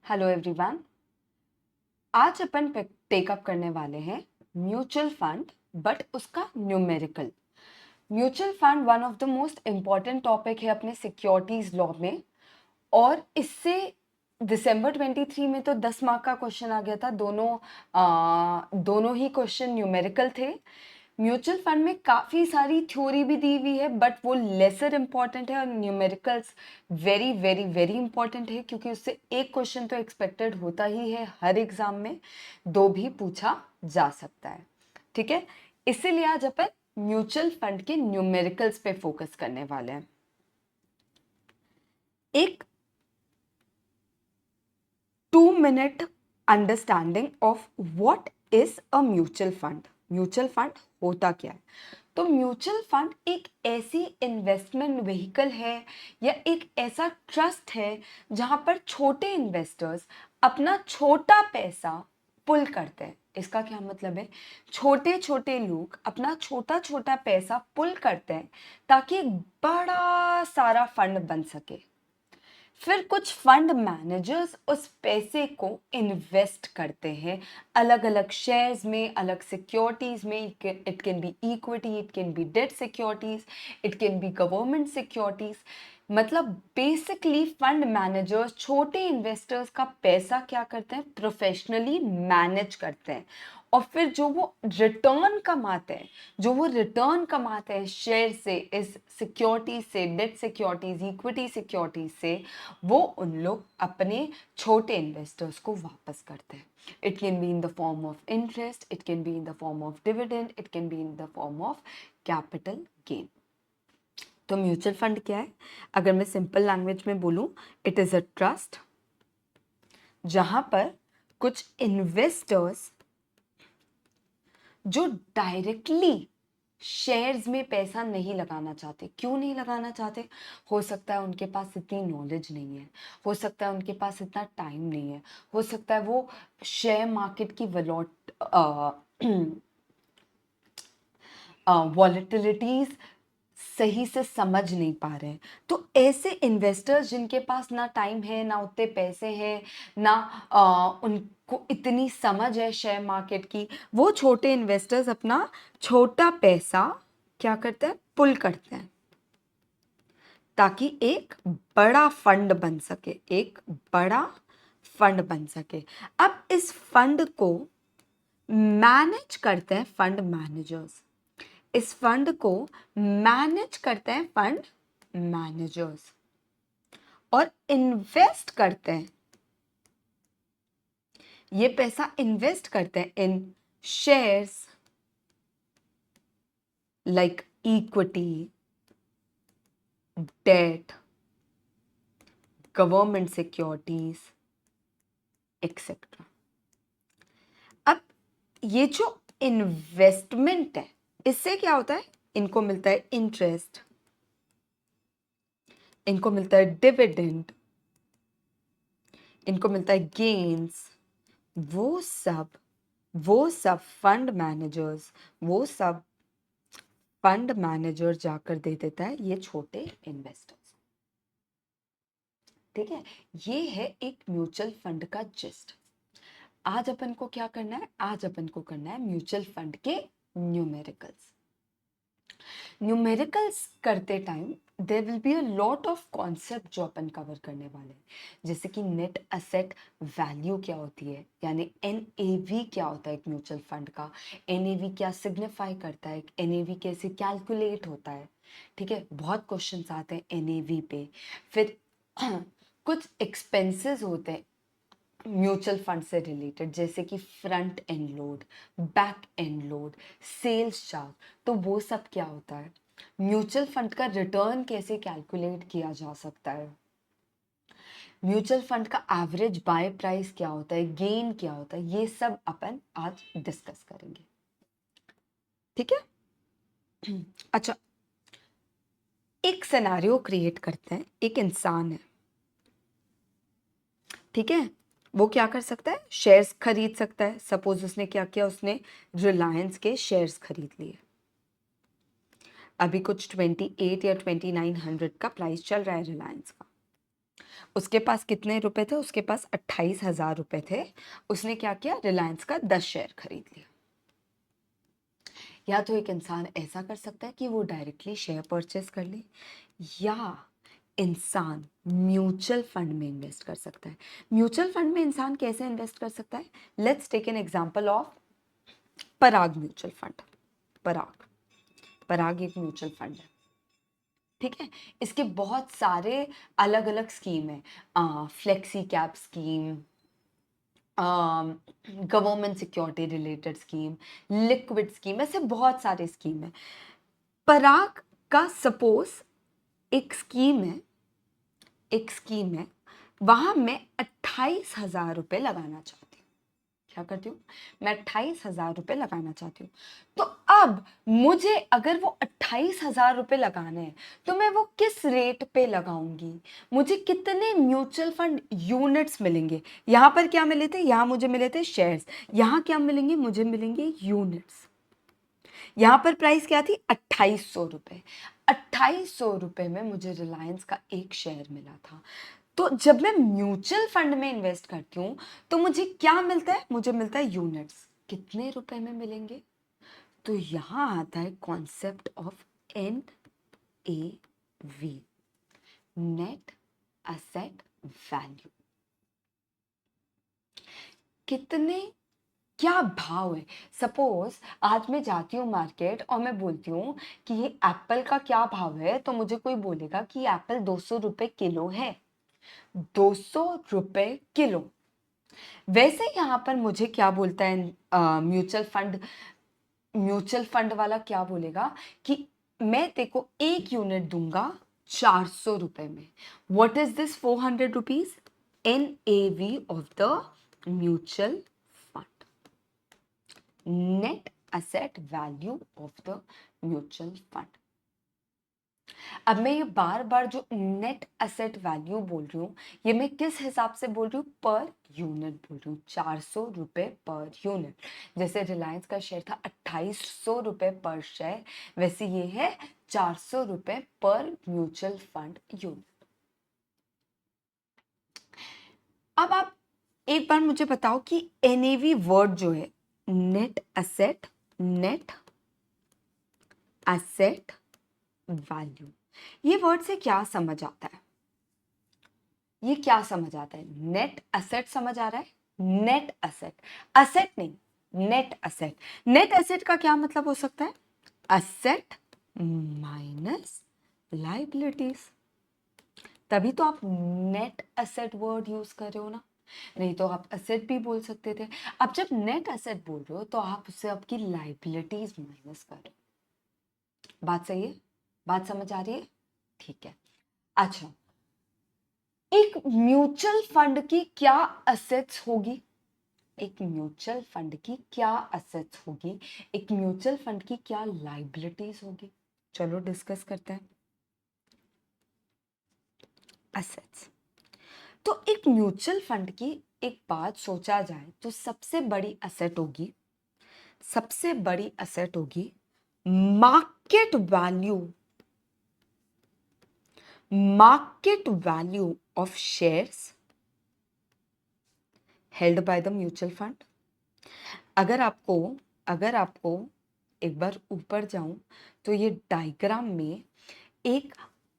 Hello everyone. आज अपन take up करने वाले हैं म्यूचुअल फंड, बट उसका numerical. Mutual fund one of the most important topic है अपने सिक्योरिटीज लॉ में, और इससे दिसंबर 23 में तो 10 मार्क का क्वेश्चन आ गया था। दोनों ही क्वेश्चन न्यूमेरिकल थे। म्यूचुअल फंड में काफ़ी सारी थ्योरी भी दी हुई है, बट वो लेसर इंपॉर्टेंट है, और numericals very very very important है, क्योंकि उससे एक क्वेश्चन तो एक्सपेक्टेड होता ही है हर एग्जाम में, दो भी पूछा जा सकता है। ठीक है, इसीलिए आज अपन म्यूचुअल फंड के न्यूमेरिकल्स पे फोकस करने वाले हैं। एक 2 minute understanding of what is a mutual fund. Mutual fund होता क्या है? तो म्यूचुअल फंड एक ऐसी इन्वेस्टमेंट व्हीकल है या एक ऐसा ट्रस्ट है जहां पर छोटे इन्वेस्टर्स अपना छोटा पैसा पुल करते हैं। इसका क्या मतलब है? छोटे छोटे लोग अपना छोटा छोटा पैसा पुल करते हैं ताकि एक बड़ा सारा फंड बन सके। फिर कुछ फंड मैनेजर्स उस पैसे को इन्वेस्ट करते हैं अलग अलग शेयर्स में, अलग सिक्योरिटीज में। It can be equity, it can be debt securities, it can be government securities. मतलब बेसिकली फंड मैनेजर्स छोटे इन्वेस्टर्स का पैसा क्या करते हैं? प्रोफेशनली मैनेज करते हैं, और फिर जो वो रिटर्न कमाते हैं शेयर से, इस सिक्योरिटी से, डेट सिक्योरिटीज, इक्विटी सिक्योरिटीज से, वो उन लोग अपने छोटे इन्वेस्टर्स को वापस करते हैं। It can be in the form of interest, it can be in the form of dividend, it can be in the form of capital gain. तो म्यूचुअल फंड क्या है? अगर मैं सिंपल लैंग्वेज में बोलूं, इट इज अ ट्रस्ट जहां पर कुछ इन्वेस्टर्स जो डायरेक्टली शेयर्स में पैसा नहीं लगाना चाहते। क्यों नहीं लगाना चाहते? हो सकता है उनके पास इतनी नॉलेज नहीं है, हो सकता है उनके पास इतना टाइम नहीं है, हो सकता है वो शेयर मार्केट की वॉलेटिलिटीज सही से समझ नहीं पा रहे हैं। तो ऐसे इन्वेस्टर्स जिनके पास ना टाइम है, ना उतने पैसे हैं, ना उनको इतनी समझ है शेयर मार्केट की, वो छोटे इन्वेस्टर्स अपना छोटा पैसा क्या करते हैं? पुल करते हैं ताकि एक बड़ा फंड बन सके, एक बड़ा फंड बन सके। अब इस फंड को मैनेज करते हैं फंड मैनेजर्स। इस फंड को मैनेज करते हैं फंड मैनेजर्स, और इन्वेस्ट करते हैं, ये पैसा इन्वेस्ट करते हैं in shares like equity, debt, government securities etcetera. अब ये जो इन्वेस्टमेंट है, इससे क्या होता है? इनको मिलता है इंटरेस्ट, इनको मिलता है डिविडेंड, इनको मिलता है गेन्स। वो सब फंड मैनेजर जाकर दे देता है ये छोटे इन्वेस्टर्स। ठीक है, ये है एक म्यूचुअल फंड का जिस्ट। आज अपन को क्या करना है? आज अपन को करना है म्यूचुअल फंड के न्यूमेरिकल्स। न्यूमेरिकल्स करते time there will be a lot of concept जो अपन कवर करने वाले हैं, जैसे कि नेट असेट वैल्यू क्या होती है, यानी एनएवी क्या होता है एक म्यूचुअल फंड का, एनएवी क्या सिग्निफाई करता है, एनएवी कैसे कैलकुलेट होता है। ठीक है, बहुत क्वेश्चंस आते हैं एनएवी पे। फिर कुछ एक्सपेंसेस होते हैं म्यूचुअल फंड से रिलेटेड, जैसे कि front end load, back end load, sales charge. तो वो सब क्या होता है? म्यूचुअल फंड का रिटर्न कैसे कैलकुलेट किया जा सकता है? म्यूचुअल फंड का एवरेज बाय प्राइस क्या होता है, गेन क्या होता है, ये सब अपन आज डिस्कस करेंगे। ठीक है। अच्छा, एक सिनेरियो क्रिएट करते हैं। एक इंसान है, ठीक है, वो क्या कर सकता है? शेयर्स खरीद सकता है। सपोज उसने क्या किया, उसने रिलायंस के शेयर्स खरीद लिए। अभी कुछ 28 या 2900 का प्राइस चल रहा है रिलायंस का। उसके पास कितने रुपए थे? उसके पास 28,000 रुपए थे। उसने क्या किया? रिलायंस का 10 शेयर खरीद लिया। या तो एक इंसान ऐसा कर सकता है कि वो डायरेक्टली शेयर परचेस कर ले, या इंसान म्यूचुअल फंड में इन्वेस्ट कर सकता है। म्यूचुअल फंड में इंसान कैसे इन्वेस्ट कर सकता है? Let's take an example of Parag mutual fund. Parag Parag एक म्यूचुअल फंड है, ठीक है। इसके बहुत सारे अलग अलग स्कीम है, flexi cap scheme, government security related scheme, liquid scheme, ऐसे बहुत सारे स्कीम है। पराग का सपोज एक स्कीम है, वहां मैं 28,000 रुपए लगाना चाहती हूँ। क्या करती हूँ? मैं 28,000 रुपए लगाना चाहती हूँ। तो अब मुझे अगर वो 28,000 रुपए लगाने हैं तो मैं वो किस रेट पे लगाऊंगी? मुझे कितने म्यूचुअल फंड यूनिट्स मिलेंगे? यहाँ पर क्या मिले थे? यहाँ मुझे मिले थे शेयर्स। यहाँ क्या मिलेंगे? मुझे मिलेंगे यूनिट्स। यहाँ पर प्राइस क्या थी? 2800 रुपए। 2800 रुपए में मुझे रिलायंस का एक शेयर मिला था। तो जब मैं म्यूचुअल फंड में इन्वेस्ट करती हूँ तो मुझे क्या मिलता है? मुझे मिलता है यूनिट्स। कितने रुपए में मिलेंगे? तो यहां आता है concept of N A V, net asset value. कितने, क्या भाव है? सपोज आज मैं जाती हूँ मार्केट और मैं बोलती हूँ कि ये एप्पल का क्या भाव है, तो मुझे कोई बोलेगा कि एप्पल 200 रुपए किलो है। 200 रुपए किलो। वैसे यहाँ पर मुझे क्या बोलता है म्यूचुअल फंड वाला क्या बोलेगा कि मैं तेको एक यूनिट दूंगा 400 रुपए में। What is this 400 rupees? NAV of the mutual fund, net asset value of the mutual fund. अब मैं ये बार बार जो नेट असेट वैल्यू बोल रही हूँ, ये मैं किस हिसाब से बोल रही हूँ? पर यूनिट बोल रही हूँ। 400 रुपए पर यूनिट। जैसे रिलायंस का शेयर था 2800 रुपए पर शेयर, वैसे ये है 400 रुपए पर म्यूचुअल फंड यूनिट। अब आप एक बार मुझे बताओ कि NAV वर्ड जो है, नेट असेट वैल्यू, ये वर्ड से क्या समझ आता है? ये क्या समझ आता है? नेट असेट समझ आ रहा है? नेट असेट, असेट नहीं, नेट असेट। नेट असेट का क्या मतलब हो सकता है? Asset minus liabilities. तभी तो आप नेट असेट वर्ड यूज कर रहे हो ना, नहीं तो आप असेट भी बोल सकते थे। अब जब नेट असेट बोल रहे हो तो आप उससे आपकी लाइबिलिटीज माइनस कर रहे हो। बात सही है? बात समझ आ रही है? ठीक है। अच्छा, एक म्यूचुअल फंड की क्या असेट्स होगी? एक म्यूचुअल फंड की क्या असेट्स होगी? एक म्यूचुअल फंड की क्या लाइबिलिटीज होगी? चलो डिस्कस करते हैं। असेट्स, तो एक म्यूचुअल फंड की एक बात सोचा जाए तो सबसे बड़ी असेट होगी, सबसे बड़ी असेट होगी market value, market value of shares held by the mutual fund. अगर आपको एक बार ऊपर जाऊं तो ये डायग्राम में एक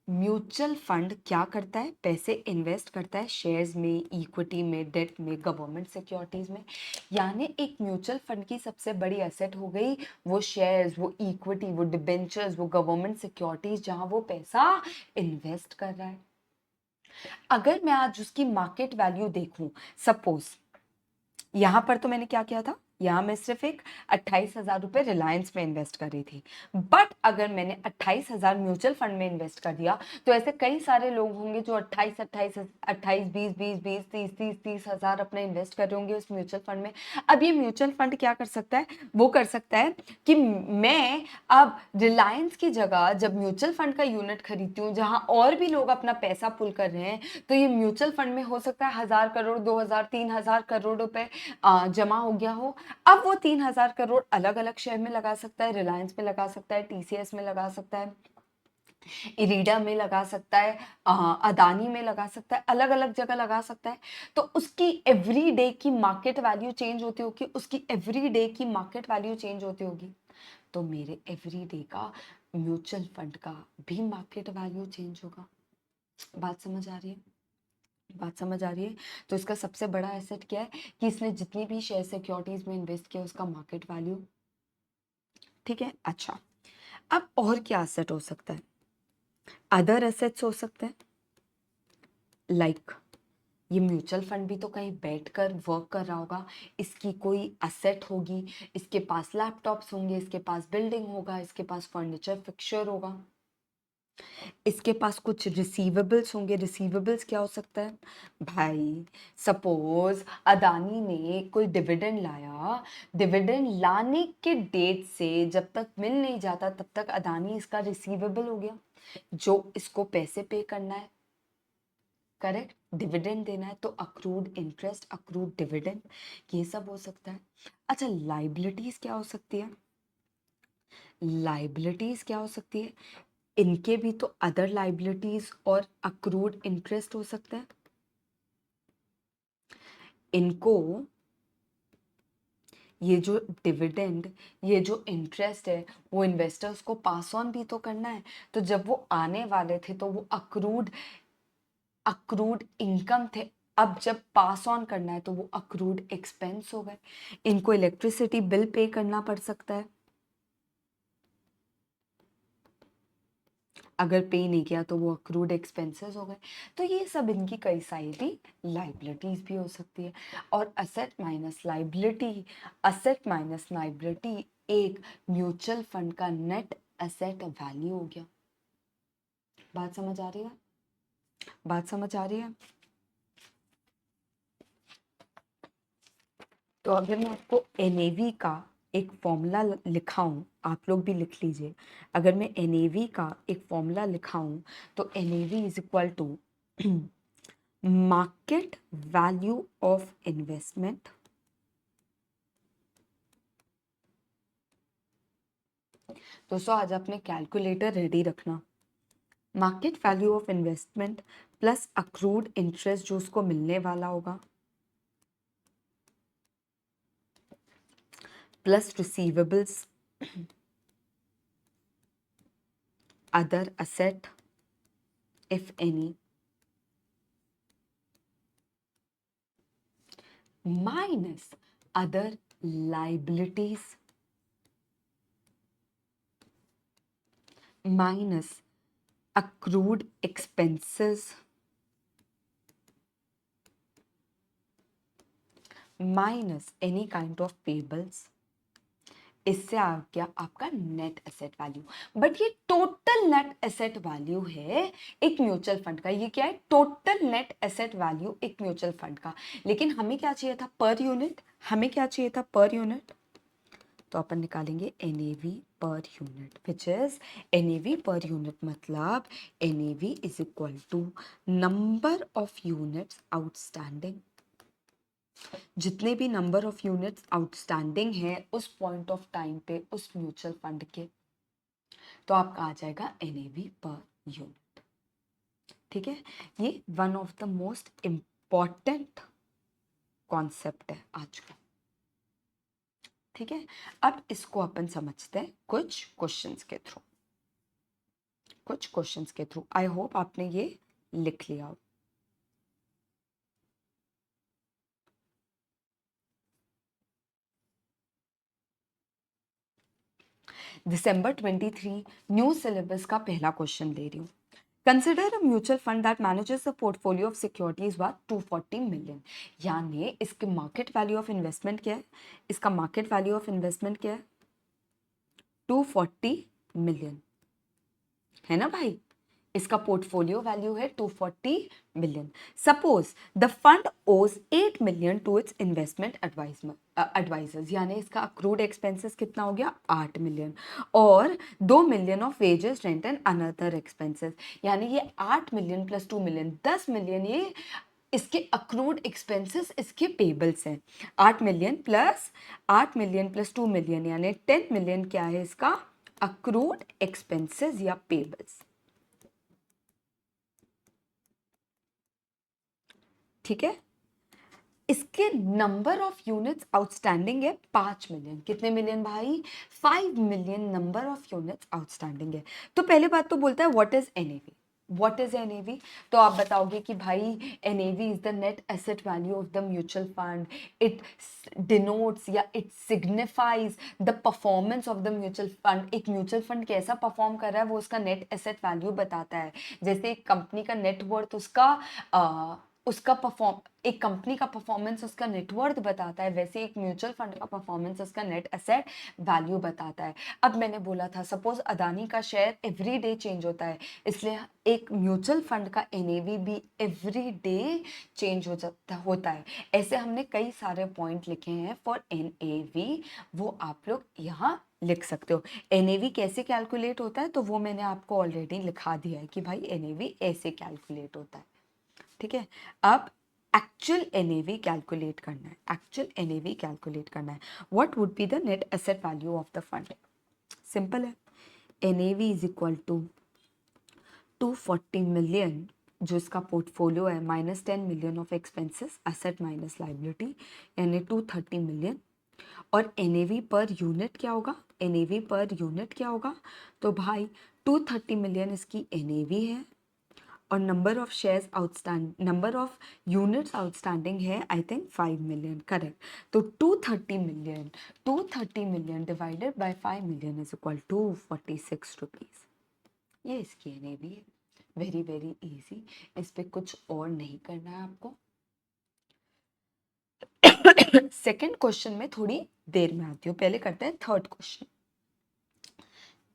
म्यूचुअल फंड क्या करता है? पैसे इन्वेस्ट करता है शेयर्स में, इक्विटी में, डेट में, गवर्नमेंट सिक्योरिटीज में। यानी एक म्यूचुअल फंड की सबसे बड़ी एसेट हो गई वो शेयर्स, वो इक्विटी, वो डिबेंचर्स, वो गवर्नमेंट सिक्योरिटीज, जहां वो पैसा इन्वेस्ट कर रहा है। अगर मैं आज उसकी मार्केट वैल्यू देखूं, सपोज यहां पर तो मैंने क्या किया था, यहां मैं सिर्फ एक 28,000 रुपए रिलायंस में इन्वेस्ट कर रही थी। बट अगर मैंने 28,000 म्यूचुअल फंड में इन्वेस्ट कर दिया तो ऐसे कई सारे लोग होंगे जो 28 20 30 हजार अपने इन्वेस्ट कर रहे होंगे उस म्यूचुअल फंड में। अब ये म्यूचुअल फंड क्या कर सकता है? वो कर सकता है कि मैं अब रिलायंस की जगह जब म्यूचुअल फंड का यूनिट खरीदती हूँ जहां और भी लोग अपना पैसा पुल कर रहे हैं, तो ये म्यूचुअल फंड में हो सकता है 1,000 करोड़, 2,000, 3,000 करोड़ रुपए जमा हो गया हो। अब वो 3,000 करोड़ अलग अलग शेयर में लगा सकता है, रिलायंस में लगा सकता है, TCS में लगा सकता है, इरीडा में लगा सकता है, अदानी में लगा सकता है, अलग अलग जगह लगा सकता है। तो उसकी एवरी डे की मार्केट वैल्यू चेंज होती होगी, उसकी एवरी डे की मार्केट वैल्यू चेंज होती होगी। तो मेरे एवरी डे का म्यूचुअल फंड का भी मार्केट वैल्यू चेंज होगा। बात समझ आ रही है? बात समझ आ रही है? तो इसका सबसे बड़ा एसेट क्या है कि इसने जितनी भी शेयर सिक्योरिटीज में इन्वेस्ट किया उसका मार्केट वैल्यू। ठीक है, अच्छा। अब और क्या एसेट हो सकता है? अदर एसेट्स हो सकते हैं, लाइक ये म्यूचुअल फंड भी तो कहीं बैठकर वर्क कर रहा होगा, इसकी कोई असेट होगी, इसके पास लैपटॉप्स होंगे, इसके पास बिल्डिंग होगा, इसके पास फर्नीचर फिक्सचर होगा, इसके पास कुछ रिसीवेबल्स होंगे। रिसीवेबल्स क्या हो सकता है भाई? सपोज अदानी ने कोई डिविडेंड लाया, डिविडेंड लाने के डेट से जब तक मिल नहीं जाता तब तक अदानी इसका रिसीवेबल हो गया, जो इसको पैसे पे करना है। करेक्ट, डिविडेंड देना है तो अक्रूड इंटरेस्ट, अक्रूड डिविडेंड, ये सब हो सकता है। अच्छा, लाइबिलिटीज क्या हो सकती है? लाइबिलिटीज क्या हो सकती है? इनके भी तो अदर लाइबिलिटीज और अक्रूड इंटरेस्ट हो सकता है। इनको ये जो डिविडेंड, ये जो इंटरेस्ट है, वो इन्वेस्टर्स को पास ऑन भी तो करना है। तो जब वो आने वाले थे तो वो अक्रूड अक्रूड इनकम थे, अब जब पास ऑन करना है तो वो अक्रूड एक्सपेंस हो गए। इनको इलेक्ट्रिसिटी बिल पे करना पड़ सकता है, अगर पे नहीं किया तो वो अक्रूड एक्सपेंसेस हो गए। तो ये सब इनकी कई सारी लाइबिलिटीज भी हो सकती है। और asset minus liability, asset minus liability एक म्यूचुअल फंड का नेट एसेट वैल्यू हो गया। बात समझ आ रही है? बात समझ आ रही है? तो अगर मैं आपको एनएवी का एक फॉर्मूला लिखाऊं, आप लोग भी लिख लीजिए। अगर मैं एनएवी का एक फॉर्मूला लिखाऊं तो NAV is equal to market value of investment दोस्तों आज अपने कैलकुलेटर रेडी रखना। Market value of investment plus accrued interest जो उसको मिलने वाला होगा, plus receivables, other asset if any, minus other liabilities minus accrued expenses minus any kind of payables। इससे आ गया आपका नेट एसेट वैल्यू। बट ये टोटल नेट एसेट वैल्यू है एक म्यूचुअल फंड का। ये क्या है? टोटल नेट एसेट वैल्यू एक म्यूचुअल फंड का। लेकिन हमें क्या चाहिए था? Per unit. हमें क्या चाहिए था? Per unit. तो अपन निकालेंगे NAV per unit, which is NAV per unit मतलब NAV is equal to number of units outstanding. जितने भी नंबर ऑफ यूनिट्स आउटस्टैंडिंग है उस पॉइंट ऑफ टाइम पे उस म्यूचुअल फंड के, तो आपका आ जाएगा एनएवी पर यूनिट। ठीक है, ये one of the most important concept है आज का। ठीक है, अब इसको अपन समझते हैं कुछ क्वेश्चंस के थ्रू। कुछ क्वेश्चंस के थ्रू आई होप आपने ये लिख लिया हो। दिसंबर 23 न्यू सिलेबस का पहला क्वेश्चन ले रही हूँ। Consider a mutual fund that manages a portfolio of securities worth 240 million. यानी इसके मार्केट वैल्यू ऑफ इन्वेस्टमेंट क्या है? इसका मार्केट वैल्यू ऑफ इन्वेस्टमेंट क्या है? 240 मिलियन, है ना भाई? इसका पोर्टफोलियो वैल्यू है 240 million. Suppose the fund owes 8 million to its investment advisers, यानी इसका अक्रूड एक्सपेंसेस कितना हो गया? 8 मिलियन, और 2 million of wages rent and another expenses, यानी ये 8 मिलियन प्लस 2 मिलियन 10 मिलियन ये इसके अक्रूड एक्सपेंसेस इसके पेबल्स हैं। 8 मिलियन प्लस 2 मिलियन यानी 10 मिलियन क्या है इसका? अक्रूड एक्सपेंसेस या पेबल्स। ठीक है, इसके नंबर ऑफ यूनिट्स आउटस्टैंडिंग है 5 मिलियन। कितने मिलियन भाई? 5 million number of units outstanding है। तो पहले बात तो बोलता है what is NAV. What is NAV? तो आप बताओगे कि भाई NAV is the net asset value of the mutual fund. It denotes या it signifies the performance of the mutual fund. एक म्यूचुअल फंड कैसा परफॉर्म कर रहा है वो उसका नेट एसेट वैल्यू बताता है। जैसे एक कंपनी का नेटवर्थ उसका परफॉर्म एक कंपनी का परफॉर्मेंस उसका नेटवर्थ बताता है, वैसे एक म्यूचुअल फंड का परफॉर्मेंस उसका नेट एसेट वैल्यू बताता है। अब मैंने बोला था सपोज अदानी का शेयर एवरी डे चेंज होता है, इसलिए एक म्यूचुअल फंड का एनएवी भी एवरी डे चेंज होता है। ऐसे हमने कई सारे पॉइंट लिखे हैं फॉर एनएवी, वो आप लोग यहाँ लिख सकते हो। एनएवी कैसे कैलकुलेट होता है तो वो मैंने आपको ऑलरेडी लिखा दिया है कि भाई एनएवी ऐसे कैलकुलेट होता है। ठीक है, अब एक्चुअल एनएवी कैलकुलेट करना है। एक्चुअल एनएवी कैलकुलेट करना है। What would be the net asset value of the fund? Simple है, NAV is equal to 240 million जो इसका पोर्टफोलियो है minus 10 million of expenses, asset minus liability, यानी 230 मिलियन। और एनएवी पर यूनिट क्या होगा? एनएवी पर यूनिट क्या होगा? तो भाई 230 मिलियन इसकी एनएवी है और number of shares outstand, number of units outstanding है आई थिंक 5 मिलियन, करेक्ट। तो 230 million divided by 5 million is equal to 46 rupees. ये इसकी एनएवी है। वेरी वेरी इजी, इस पे कुछ और नहीं करना है आपको। सेकंड क्वेश्चन में थोड़ी देर में आती हूँ, पहले करते हैं थर्ड क्वेश्चन।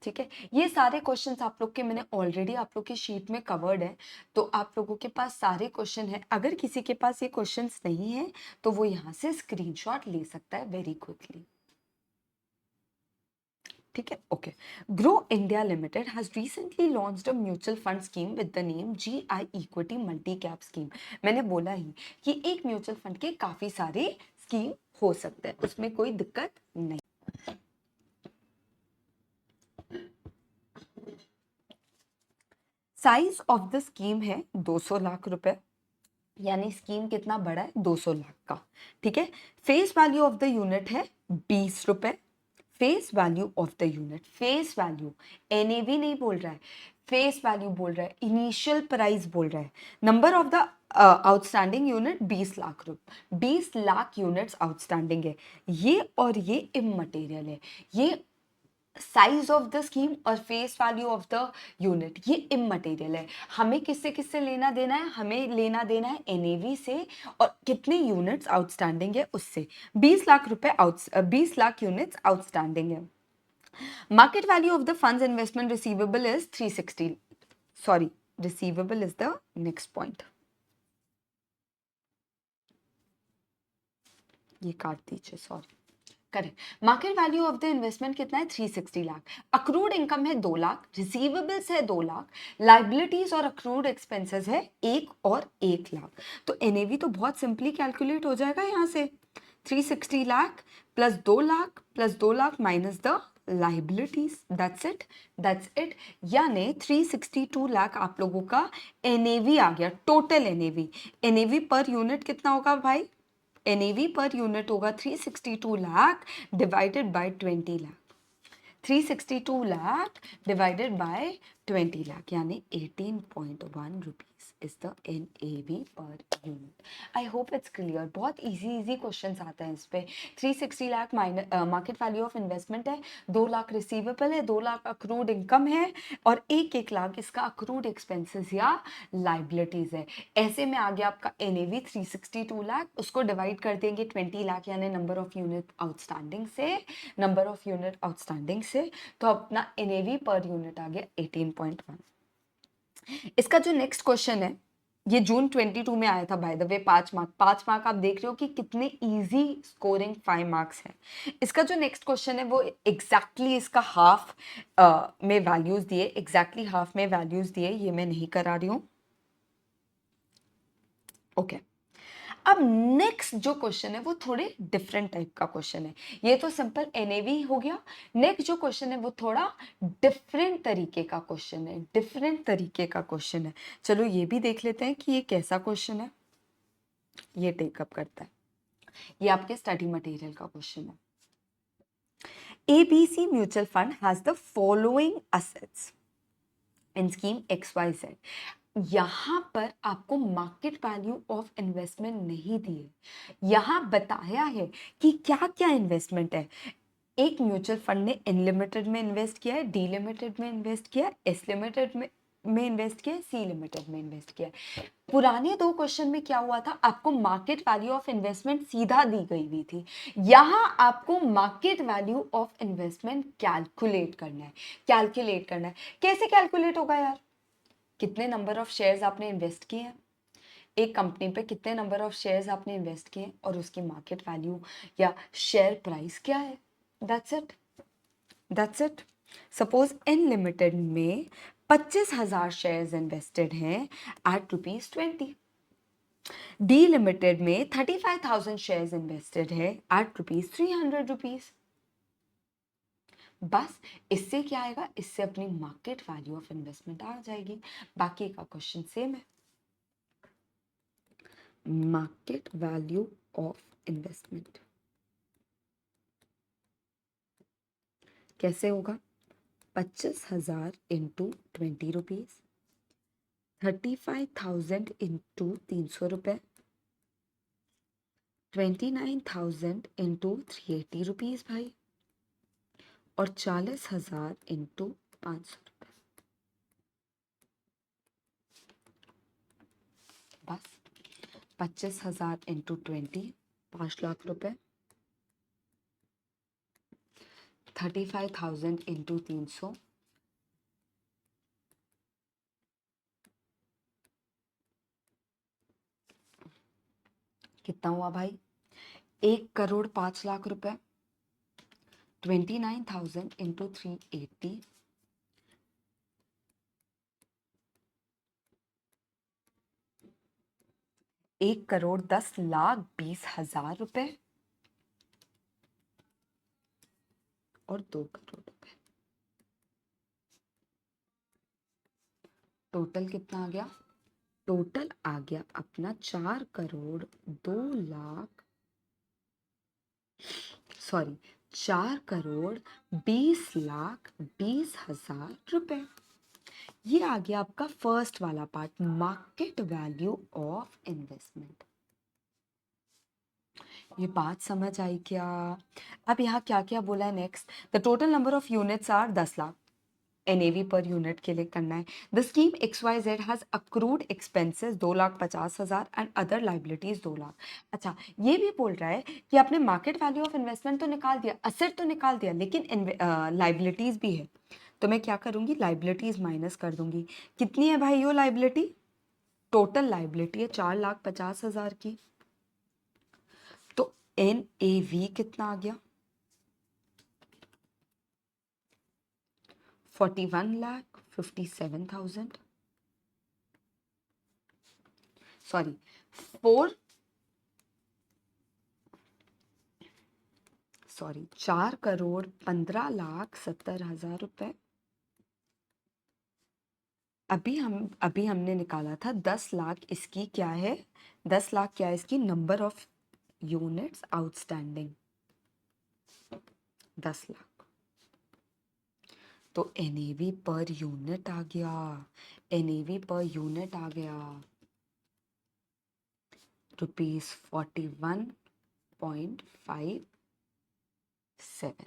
ठीक है, ये सारे क्वेश्चंस आप लोग के मैंने ऑलरेडी आप लोग की शीट में कवर्ड है, तो आप लोगों के पास सारे क्वेश्चन है। अगर किसी के पास ये क्वेश्चंस नहीं है तो वो यहाँ से स्क्रीनशॉट ले सकता है वेरी क्विकली। ठीक है, okay. Grow India limited has recently launched a mutual fund scheme with the name GI equity multi cap scheme. मैंने बोला ही कि एक म्यूचुअल फंड के काफी सारे स्कीम हो सकते हैं, उसमें कोई दिक्कत नहीं। साइज ऑफ द स्कीम है 200 लाख रुपए, यानी स्कीम कितना बड़ा है? 200 लाख का। ठीक है, face value of the unit है 20 रुपए। Face value of the unit, face value, NAV नहीं बोल रहा है, फेस वैल्यू बोल रहा है, इनिशियल प्राइस बोल रहा है। Number of the outstanding unit 20 lakh रुपए, 20 लाख यूनिट्स आउटस्टैंडिंग है। ये और ये इममटेरियल है। ये साइज ऑफ द स्कीम और face value of the unit ये इममटेरियल है। हमें किससे किससे लेना देना है? हमें लेना देना है एनएवी से और कितने यूनिट्स आउटस्टैंडिंग है उससे। 20 लाख रुपए 20 लाख यूनिट्स आउटस्टैंडिंग है। Market value of the funds investment receivable is 360, sorry, receivable is the next point, ये काट दीजिए, sorry, correct. Market value of the investment कितना है? 360 लाख। अक्रूड इनकम है 2 लाख, रिसीवेबल्स है 2 लाख, लाइबिलिटीज और अक्रूड एक्सपेंसेस है 1 और 1 लाख। तो एनएवी तो बहुत सिंपली कैलकुलेट हो जाएगा यहाँ से। 360 lakh plus 2 lakh plus 2 lakh minus the liabilities, that's it. यानी 362 लाख आप लोगों का एनएवी आ गया, total NAV. NAV per unit कितना होगा भाई? एनएवी पर यूनिट होगा 362 lakh divided by 20 lakh. 362 lakh divided by 20 lakh यानी 18.1 rupees is the NAV per unit. I hope it's clear. बहुत इजी क्वेश्चंस आते हैं इस पे। 360 lakh market value of investment है, 2 लाख रिसीवेबल है, 2 लाख अक्रूड इनकम है और 1 लाख इसका अक्रूड एक्सपेंसेस या लाइबिलिटीज है। ऐसे में आ गया आपका एनएवी 362 लाख, उसको डिवाइड कर देंगे 20 लाख यानी नंबर ऑफ यूनिट आउटस्टैंडिंग से, नंबर ऑफ यूनिट आउटस्टैंडिंग से, तो अपना एनएवी पर यूनिट आ गया 18.1। इसका जो नेक्स्ट क्वेश्चन है ये जून 22 में आया था बाय द वे, 5 मार्क आप देख रहे हो कि कितने इजी स्कोरिंग 5 मार्क्स है। इसका जो नेक्स्ट क्वेश्चन है वो एग्जैक्टली इसका हाफ में वैल्यूज दिए, एग्जैक्टली हाफ में वैल्यूज दिए, ये मैं नहीं करा रही हूँ। ओके, अब नेक्स्ट जो क्वेश्चन है वो थोड़े डिफरेंट टाइप का क्वेश्चन है। ये तो सिंपल एनएवी हो गया। नेक्स्ट जो क्वेश्चन है वो थोड़ा डिफरेंट तरीके का क्वेश्चन है, डिफरेंट तरीके का क्वेश्चन है। चलो ये भी देख लेते हैं कि ये कैसा क्वेश्चन है। ये टेकअप करता है। ये आपके स्टडी मटेरियल का क्वेश्चन है। ABC mutual fund has the following assets in scheme XYZ। यहाँ पर आपको मार्केट वैल्यू ऑफ इन्वेस्टमेंट नहीं दी है, यहाँ बताया है कि क्या क्या इन्वेस्टमेंट है। एक म्यूचुअल फंड ने N लिमिटेड में इन्वेस्ट किया है, D लिमिटेड में इन्वेस्ट किया है, S लिमिटेड में इन्वेस्ट किया है, C लिमिटेड में इन्वेस्ट किया है। पुराने दो क्वेश्चन में क्या हुआ था, आपको मार्केट वैल्यू ऑफ इन्वेस्टमेंट सीधा दी गई हुई थी, यहाँ आपको market value of investment calculate करना है। कैसे कैलकुलेट होगा यार, कितने नंबर ऑफ शेयर्स आपने इन्वेस्ट किए हैं, एक कंपनी पे कितने नंबर ऑफ शेयर्स आपने इन्वेस्ट किए और उसकी मार्केट वैल्यू या शेयर प्राइस क्या है, that's it. Suppose N limited में 25,000 शेयर्स इन्वेस्टेड हैं एट ₹20। डी लिमिटेड में 35,000 शेयर्स इन्वेस्टेड है एट ₹300। बस इससे क्या आएगा, इससे अपनी मार्केट वैल्यू ऑफ इन्वेस्टमेंट आ जाएगी। बाकी का क्वेश्चन सेम है, मार्केट वैल्यू ऑफ इन्वेस्टमेंट कैसे होगा, 25,000 इंटू ₹20, 35,000 इंटू 300 रुपये, 29,000 इंटू ₹380 भाई, और 40,000 इंटू 500 रुपये। बस 25,000 इंटू 20, 5 लाख रुपए, 35,000 इंटू 300, कितना हुआ भाई, 1,05,00,000 रुपए, 29,000 इंटू 380, 1,10,20,000 रुपए और 2 करोड़ रुपए। टोटल कितना आ गया, टोटल आ गया अपना 4,20,20,000 रुपए। ये आ गया आपका फर्स्ट वाला part, market value of investment. ये बात समझ आई क्या। अब यहाँ क्या क्या बोला है next, the total number of units are 10 lakh, NAV per unit के लिए करना है। The scheme XYZ has accrued expenses 2,50,000 and other liabilities 2 lakh. अच्छा, ये भी बोल रहा है कि आपने मार्केट वैल्यू ऑफ इन्वेस्टमेंट तो निकाल दिया, असेट तो निकाल दिया, लेकिन लाइबिलिटीज भी है। तो मैं क्या करूंगी, लाइबिलिटीज माइनस कर दूंगी। कितनी है भाई यो लाइबिलिटी, टोटल लाइबिलिटी है 4,50,000 की। तो NAV कितना आ गया, 41,57,000, सॉरी 4,15,70,000 रुपए। अभी हमने निकाला था 10 लाख, इसकी क्या है, 10 लाख क्या है इसकी, number of units outstanding 10 lakh. तो NAV पर यूनिट आ गया, NAV पर यूनिट आ गया ₹41.57।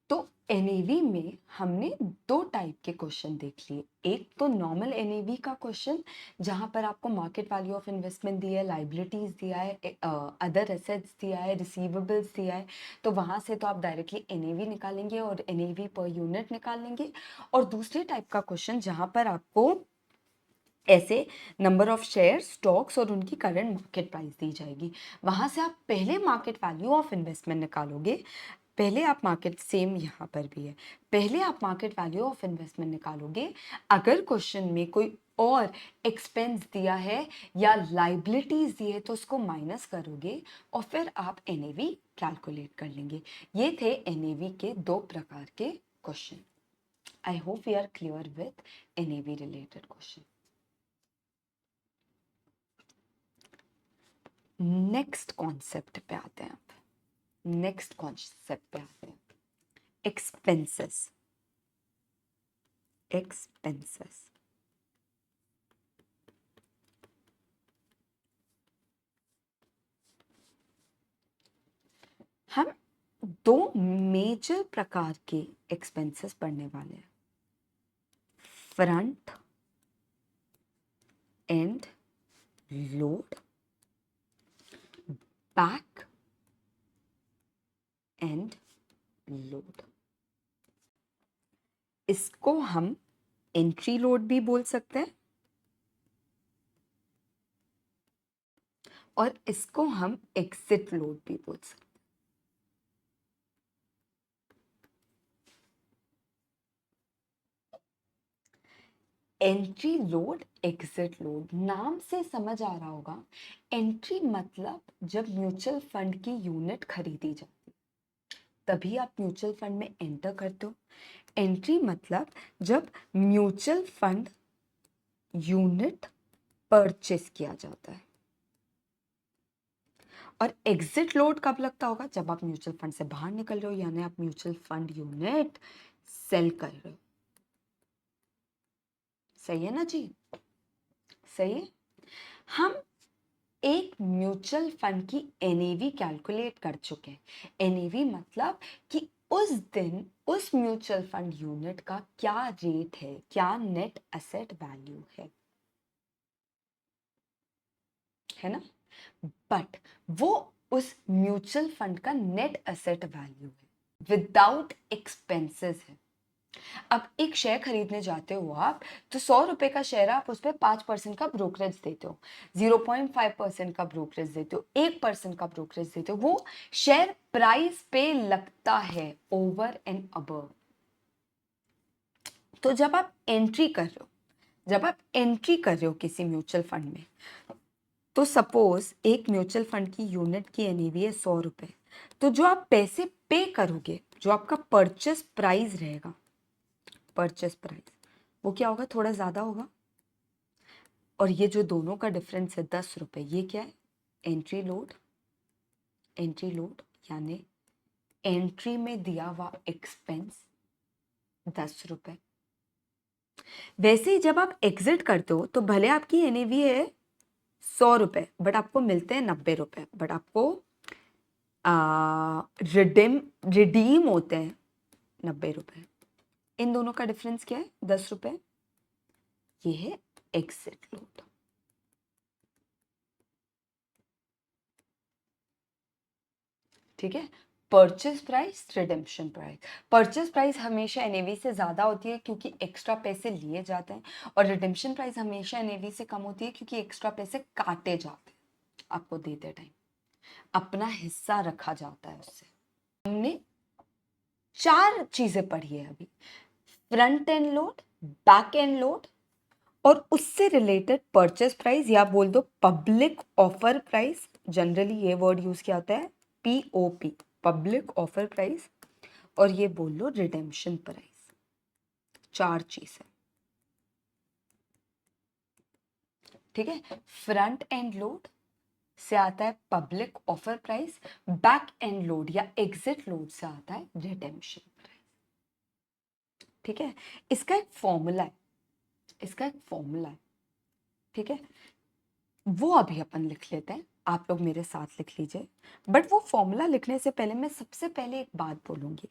तो NAV में हमने दो टाइप के क्वेश्चन देख लिए, एक तो नॉर्मल NAV का क्वेश्चन जहां पर आपको मार्केट वैल्यू ऑफ इन्वेस्टमेंट दिया है, लाइबिलिटीज दिया है, अदर एसेट्स दिया है, रिसीवेबल्स दिया है, तो वहां से तो आप डायरेक्टली NAV निकालेंगे और NAV पर यूनिट निकाल लेंगे। और दूसरे टाइप का क्वेश्चन जहां पर आपको ऐसे नंबर ऑफ शेयर, स्टॉक्स और उनकी करंट मार्केट प्राइस दी जाएगी, वहां से आप पहले मार्केट वैल्यू ऑफ इन्वेस्टमेंट निकालोगे, पहले आप मार्केट, सेम यहाँ पर भी है, पहले आप मार्केट वैल्यू ऑफ इन्वेस्टमेंट निकालोगे, अगर क्वेश्चन में कोई और एक्सपेंस दिया है या लाइबिलिटीज दी है तो उसको माइनस करोगे और फिर आप NAV कैलकुलेट कर लेंगे। ये थे NAV के दो प्रकार के question. I hope we are clear with NAV related question. Next concept पे आते हैं आप. नेक्स्ट कॉन्सेप्ट पे आते हैं. एक्सपेंसेस. एक्सपेंसेस. हम दो मेजर प्रकार के एक्सपेंसेस पढ़ने वाले हैं. Front end load, back end load. इसको हम एंट्री लोड भी बोल सकते हैं और इसको हम एग्जिट लोड भी बोल सकते हैं. एंट्री लोड, एग्जिट लोड, नाम से समझ आ रहा होगा. एंट्री मतलब जब म्यूचुअल फंड की यूनिट खरीदी जाती तभी आप म्यूचुअल फंड में एंटर करते हो. एंट्री मतलब जब म्यूचुअल फंड यूनिट परचेस किया जाता है. और एग्जिट लोड कब लगता होगा? जब आप म्यूचुअल फंड से बाहर निकल रहे हो, यानी आप म्यूचुअल फंड यूनिट सेल कर रहे हो. सही है ना जी? सही है. हम एक म्यूचुअल फंड की एनएवी कैलकुलेट कर चुके हैं. एनएवी मतलब कि उस दिन उस म्यूचुअल फंड यूनिट का क्या रेट है, क्या नेट एसेट वैल्यू है ना. बट वो उस म्यूचुअल फंड का नेट एसेट वैल्यू है, विदाउट एक्सपेंसेस है. अब एक शेयर खरीदने जाते हो आप, तो 100 रुपए का शेयर आप उस पर 5% का ब्रोकरेज देते हो, 0.5% का ब्रोकरेज देते हो, 1% का ब्रोकरेज देते हो. वो शेयर प्राइस पे लगता है ओवर एंड अबव. तो जब आप एंट्री कर रहे हो, जब आप एंट्री कर रहे हो किसी म्यूचुअल फंड में, तो सपोज एक म्यूचुअल फंड की यूनिट की एनएवी है 100 रुपए. तो जो आप पैसे पे करोगे, जो आपका परचेस प्राइस रहेगा, परचेस प्राइस, वो क्या होगा? थोड़ा ज्यादा होगा. और ये जो दोनों का डिफरेंस है 10 रुपए, ये क्या है? Entry load. एंट्री लोड यानी एंट्री में दिया हुआ एक्सपेंस 10 रुपए. वैसे ही जब आप एग्जिट करते हो तो भले आपकी एनएवी है 100 रुपए, बट आपको मिलते हैं 90 रुपए. बट आपको रिडीम होते हैं 90 रुपए. इन दोनों का डिफरेंस क्या है? 10 रुपए. ये है एग्जिट लोड. ठीक है. Purchase price, redemption price. Purchase price हमेशा एनएवी से ज्यादा होती है क्योंकि एक्स्ट्रा पैसे लिए जाते हैं, और रिडेम्पशन प्राइस हमेशा एनएवी से कम होती है क्योंकि एक्स्ट्रा पैसे काटे जाते हैं आपको देते टाइम. अपना हिस्सा रखा जाता है उससे. हमने 4 चीजें पढ़ी है अभी. Front end load, back end load, और उससे रिलेटेड परचेस प्राइस, या बोल दो पब्लिक ऑफर प्राइस. जनरली ये वर्ड यूज किया जाता है, पीओपी, पब्लिक ऑफर प्राइस. और ये बोल लो रिडेम्पशन प्राइस. 4 चीज है. ठीक है. फ्रंट एंड लोड से आता है public offer price, back end load या एग्जिट लोड से आता है रिडेम्पशन प्राइस. ठीक है. इसका एक फॉर्मूला है, इसका एक फॉर्मूला है. ठीक है. वो अभी अपन लिख लेते हैं, आप लोग मेरे साथ लिख लीजिए. बट वो फॉर्मूला लिखने से पहले मैं सबसे पहले एक बात बोलूंगी.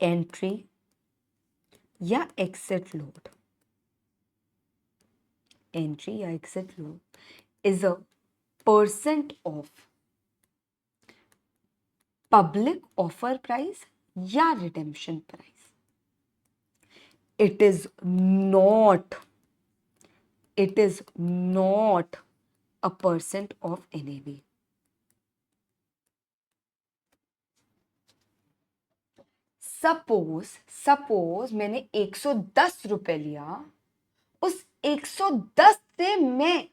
एंट्री या एग्जिट लोड, एंट्री या exit load is a percent of public offer price या redemption price. It is not, it is not a percent of NAV. Suppose मैंने 110 रुपए लिया, उस 110 से मैं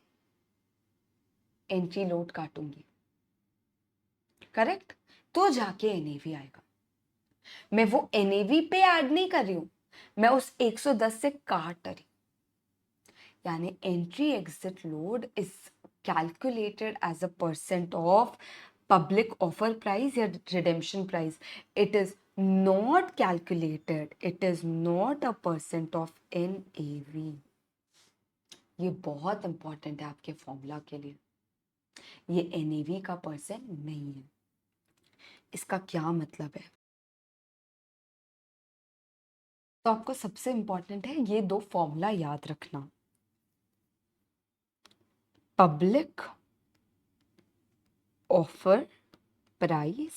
एंट्री लोड काटूंगी. करेक्ट. तो जाके एनएवी आएगा. मैं वो एनएवी पे ऐड नहीं कर रही हूं, मैं उस 110 से काट रही, यानी entry exit load is calculated as a percent of public offer price या redemption price. It is not calculated, it is not a percent of NAV. ये बहुत इंपॉर्टेंट है आपके फॉर्मूला के लिए. ये NAV का परसेंट नहीं है. इसका क्या मतलब है? तो आपको सबसे इंपॉर्टेंट है ये दो फॉर्मूला याद रखना. Public offer price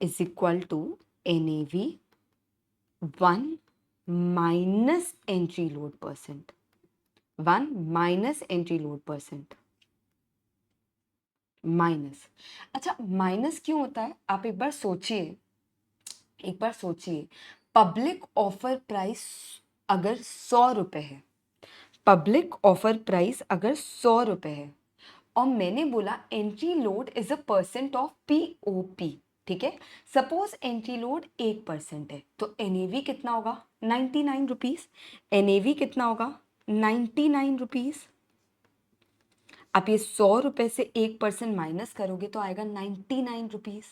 is equal to NAV 1 minus entry load percent. 1 minus entry load percent. Minus. अच्छा, माइनस क्यों होता है? आप एक बार सोचिए, एक बार सोचिए. पब्लिक ऑफर प्राइस अगर 100 रुपए है, पब्लिक ऑफर प्राइस अगर 100 रुपए है, और मैंने बोला entry load is a percent of POP, ठीक है. सपोज एंट्री लोड 1% है, तो NAV कितना होगा? 99 रुपीज. NAV कितना होगा? 99 रुपीज. आप ये 100 रुपए से 1% माइनस करोगे तो आएगा 99 रुपीज.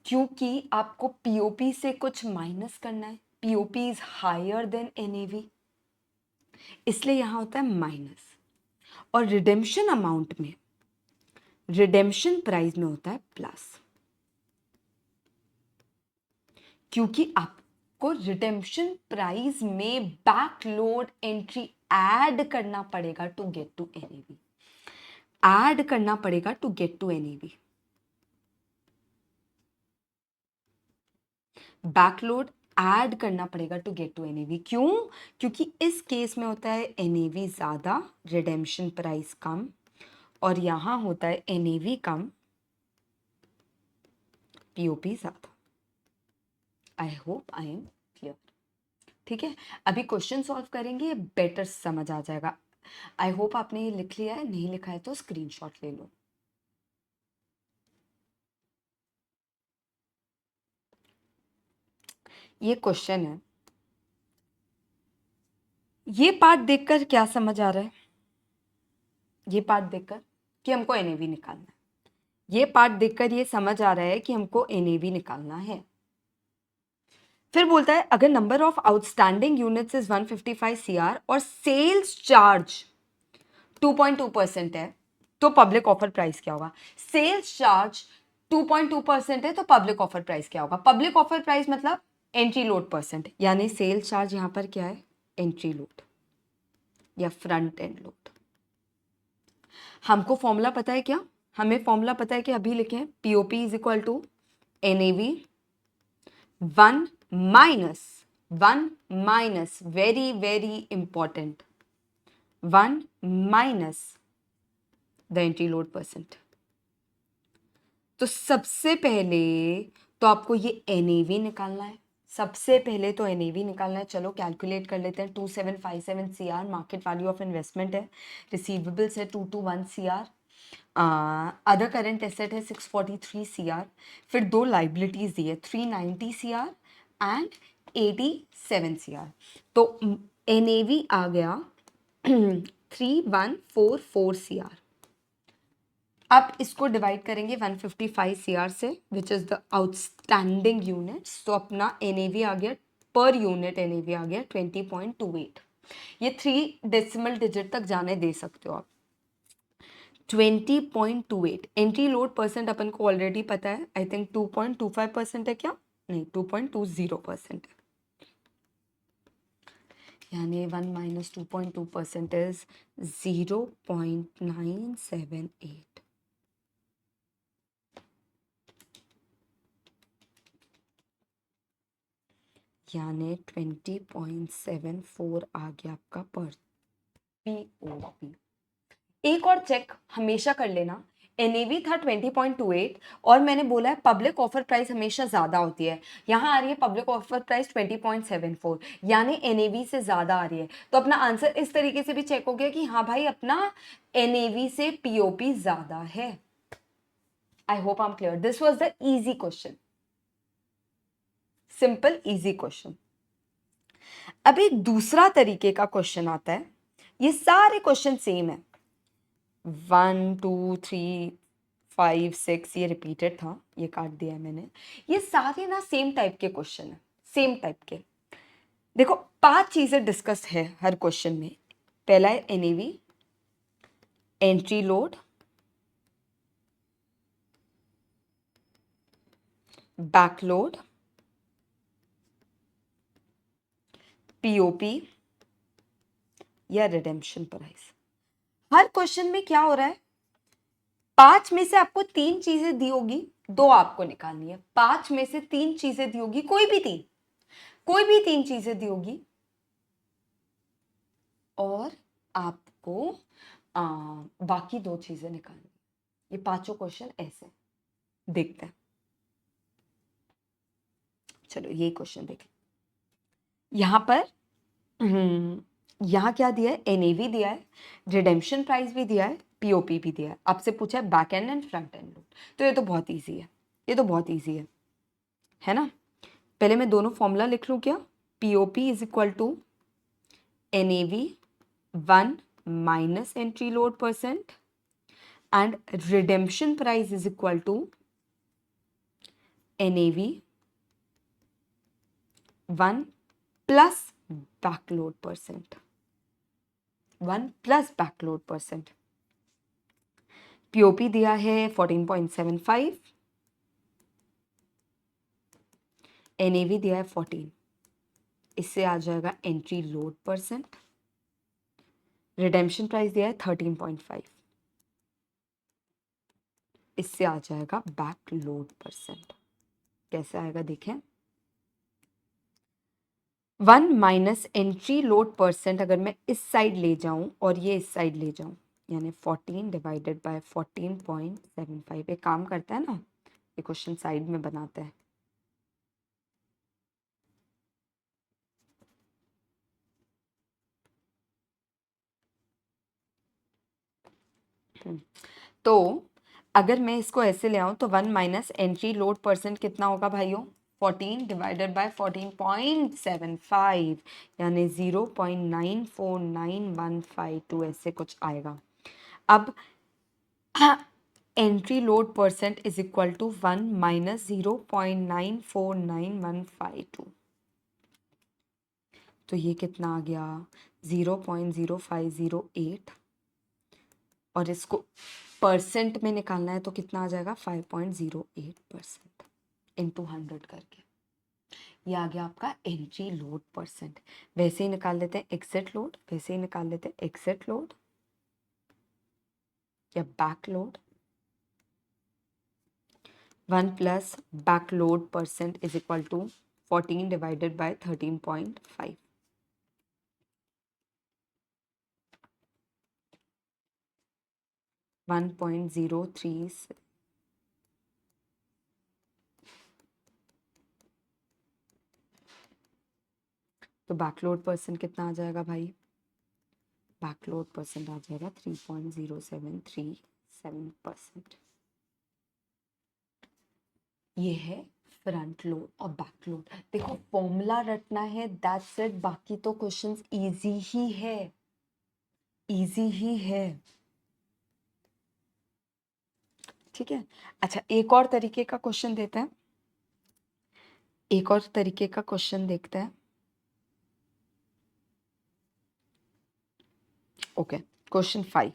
क्योंकि आपको POP से कुछ माइनस करना है. POP is higher than NAV, इसलिए यहां होता है माइनस. और रिडेम्पशन अमाउंट में, रिडेम्पशन प्राइस में होता है प्लस, क्योंकि आपको रिडेम्पशन प्राइस में बैकलोड एंट्री ऐड करना पड़ेगा to get to NAV. Add करना पड़ेगा to get to NAV. Back load add करना पड़ेगा टू गेट टू NAV. क्यों? क्योंकि इस केस में होता है NAV ज्यादा, रिडेम्पशन प्राइस कम, और यहां होता है NAV कम, POP ज्यादा. I hope I am clear. ठीक है, अभी क्वेश्चन सॉल्व करेंगे, बेटर समझ आ जाएगा. आई होप आपने ये लिख लिया है. नहीं लिखा है तो स्क्रीनशॉट ले लो. ये क्वेश्चन है. ये पार्ट देखकर क्या समझ आ रहा है? ये पार्ट देखकर कि हमको NAV निकालना है. ये पार्ट देखकर ये समझ आ रहा है कि हमको NAV निकालना है. फिर बोलता है अगर number of outstanding units is 155 CR और सेल्स चार्ज 2.2% है, तो पब्लिक ऑफर प्राइस क्या होगा? सेल्स चार्ज 2.2% है, तो पब्लिक ऑफर प्राइस क्या होगा? पब्लिक ऑफर प्राइस मतलब एंट्री लोड परसेंट, यानी सेल्स चार्ज यहां पर क्या है? एंट्री लोड या फ्रंट एंड लोड. हमको फॉर्मूला पता है क्या? हमें फॉर्मूला पता है कि अभी लिखें POP is equal to NAV 1 minus very very important 1 minus the entry load percent. तो सबसे पहले तो आपको ये NAV निकालना है. सबसे पहले तो NAV निकालना है. चलो कैलकुलेट कर लेते हैं. 2757 CR market value of investment है. रिसीवेबल्स है 221 CR. अदर करेंट एसेट है 643 CR. फिर दो लाइबिलिटीज दी है 390 CR एंड 87 CR. तो NAV आ गया 3144 CR. आप इसको डिवाइड करेंगे 155 CR से, which is the outstanding units. तो अपना NAV आ गया, पर यूनिट NAV आ गया 20.28. ये 3 डेसिमल डिजिट तक जाने दे सकते हो आप. 20.28. एंट्री लोड परसेंट अपन को ऑलरेडी पता है. आई थिंक 2.25% है क्या? नहीं, 2.20% है. यानी 1 माइनस 2.2% इज 0.978. यानी 20.74 आ गया आपका पर POP. एक और चेक हमेशा कर लेना. NAV था 20.28 और मैंने बोला है पब्लिक ऑफर प्राइस हमेशा ज्यादा होती है. यहां आ रही है पब्लिक ऑफर प्राइस 20.74, यानी NAV से ज्यादा आ रही है. तो अपना आंसर इस तरीके से भी चेक हो गया कि हाँ भाई अपना NAV से POP ज्यादा है. I hope I am clear. This was the easy question. Simple easy question. अब एक दूसरा तरीके का क्वेश्चन आता है, ये सारे क्वेश्चन सेम है, 1 2 3 5 6 ये रिपीटेड था, ये काट दिया है मैंने। ये सारे ना सेम टाइप के क्वेश्चन है, सेम टाइप के। देखो 5 चीजें डिस्कस है हर क्वेश्चन में। पहला है एनएवी, एंट्री लोड, बैकलोड, पीओपी या रिडेम्पशन प्राइस। हर क्वेश्चन में क्या हो रहा है, 5 में से आपको 3 चीजें दी होगी, 2 आपको निकालनी है। 5 में से 3 चीजें दी होगी, कोई भी 3 चीजें दी होगी, और आपको बाकी 2 चीजें निकालनी। ये पांचों क्वेश्चन ऐसे देखते हैं। चलो ये क्वेश्चन देखें। यहां पर यहाँ क्या दिया है, एनएवी दिया है, रिडेम्पशन प्राइस भी दिया है, पीओपी भी दिया है। आपसे पूछा है back and and front end load. तो ये तो बहुत इजी है, ये तो बहुत इजी है ना। पहले मैं दोनों फॉर्मूला लिख लूँ क्या, POP is equal to NAV 1 minus entry load percent and redemption price is equal to NAV 1 plus back load percent, 1 plus back load percent. POP दिया है 14.75, एनएवी दिया है 14, इससे आ जाएगा entry load percent. Redemption price दिया है 13.5, इससे आ जाएगा बैक लोड परसेंट। कैसे आएगा देखें, 1 माइनस एंट्री लोड परसेंट अगर मैं इस साइड ले जाऊं और ये इस साइड ले जाऊं, यानी 14 डिवाइडेड बाय 14.75। एक काम करता है ना, ये क्वेश्चन साइड में बनाते हैं। तो अगर मैं इसको ऐसे ले आऊं तो 1 माइनस एंट्री लोड परसेंट कितना होगा भाइयों, 14 डिवाइडेड बाय 14.75, यानी 0.949152 ऐसे कुछ आएगा। अब entry load percent is equal to 1 minus 0.949152, तो ये कितना आ गया, 0.0508, और इसको परसेंट में निकालना है तो कितना आ जाएगा, 5.08% इंटू 100 करके। ये आ गया आपका एंट्री लोड परसेंट। वैसे ही निकाल लेते हैं एग्जिट लोड, वैसे ही निकाल लेते हैं एग्जिट लोड या back load. 1 plus back load percent is equal to 14 divided by 13.5, 1.03। तो बैकलोड परसेंट कितना आ जाएगा भाई, बैकलोड परसेंट आ जाएगा 3.0737%। ये है फ्रंट लोड और बैक लोड। देखो फॉर्मूला रटना है, दैट्स इट, बाकी तो क्वेश्चंस इजी ही है, इजी ही है। ठीक है, अच्छा एक और तरीके का क्वेश्चन देते हैं, एक और तरीके का क्वेश्चन देखते हैं। Okay, question 5।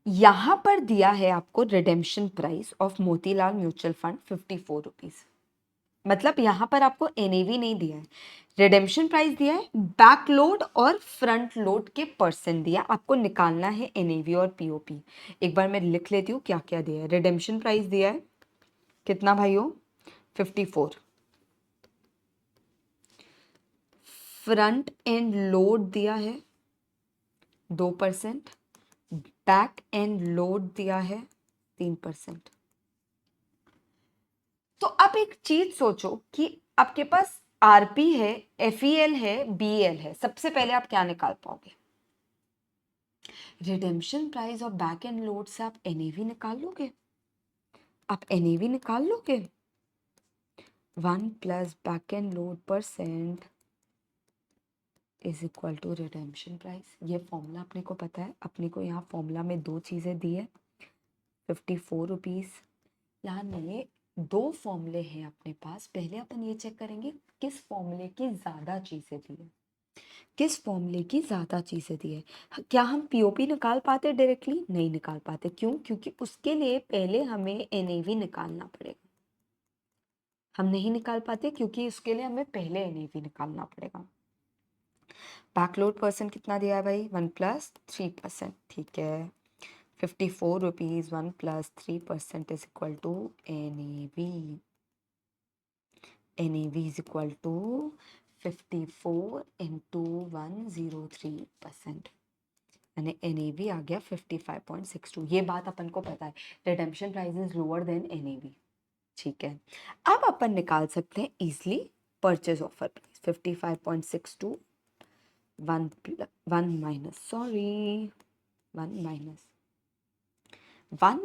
यहां पर दिया है आपको redemption price of Motilal mutual fund 54 rupees. मतलब यहां पर आपको एनएवी नहीं दिया है, रिडेम्पशन प्राइस दिया है, बैक लोड और फ्रंट लोड के परसेंट दिया, आपको निकालना है एनएवी और पीओपी। एक बार मैं लिख लेती हूँ क्या क्या दिया है। रिडेम्पशन प्राइस दिया है कितना भाइयों, 54। फ्रंट एंड लोड दिया है 2%, बैक एंड लोड दिया है 3%। तो अब एक चीज सोचो कि आपके पास आरपी है, एफईएल है, बीएल है, सबसे पहले आप क्या निकाल पाओगे, रिडेम्पशन प्राइस और बैक एंड लोड से आप एनएवी निकाल लोगे, आप एनएवी निकाल लोगे। 1 plus back end load percent is equal to redemption price. ये फॉर्मूला अपने को पता है, अपने को यहाँ फॉर्मूला में दो चीज़ें दी है, 54 रुपीज़। यानी दो फॉर्मूले हैं अपने पास। पहले अपन ये चेक करेंगे किस फॉर्मूले की ज़्यादा चीज़ें दी है, किस फॉर्मूले की ज़्यादा चीज़ें दी है। क्या हम पीओपी निकाल पाते डायरेक्टली? नहीं निकाल पाते। क्यों? क्योंकि उसके लिए पहले हमें एनएवी निकालना पड़ेगा। हम नहीं निकाल पाते क्योंकि उसके लिए हमें पहले एनएवी निकालना पड़ेगा। बैकलोड परसेंट कितना दिया है भाई? 1 प्लस 3%। ठीक है, 54 रुपीज़ 1 प्लस 3% is equal to NAV. NAV is equal to 54 into 103%, यानी एनएवी आ गया 55.62। ये बात अपन को पता है, redemption price is lower than NAV. ठीक है, अब अपन निकाल सकते हैं easily purchase offer price 55.62 1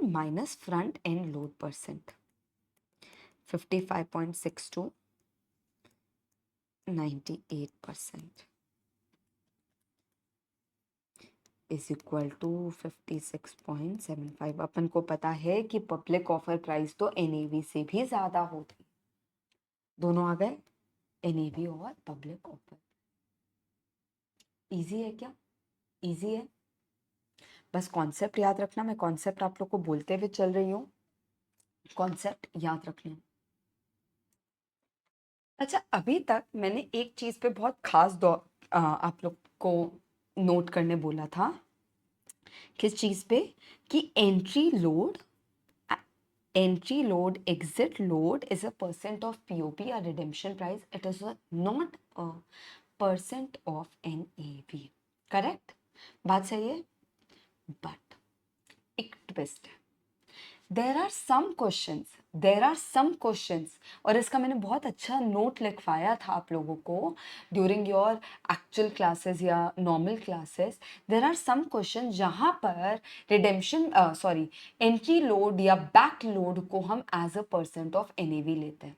minus front end load percent 55.62 98% is equal to 56.75। अपन को पता है कि पब्लिक ऑफर प्राइस तो एनएवी से भी ज्यादा होती। दोनों आ गए, एनएवी और पब्लिक ऑफर। इजी है क्या? इजी है, बस कॉन्सेप्ट याद रखना। मैं कॉन्सेप्ट आप लोग को बोलते हुए चल रही हूँ, कॉन्सेप्ट याद रखना। अच्छा, अभी तक मैंने एक चीज पे बहुत खास आप लोग को नोट करने बोला था। किस चीज पे? कि entry load exit load is a percent of POP or redemption price. It is not a percent of NAV. Correct? बात सही है। बट एक ट्विस्ट है, देर आर सम क्वेश्चंस, और इसका मैंने बहुत अच्छा नोट लिखवाया था आप लोगों को ड्यूरिंग योर एक्चुअल क्लासेस या normal classes. There are some question जहां पर रिडेम्पशन एंट्री लोड या बैक लोड को हम as a percent of NAV लेते हैं,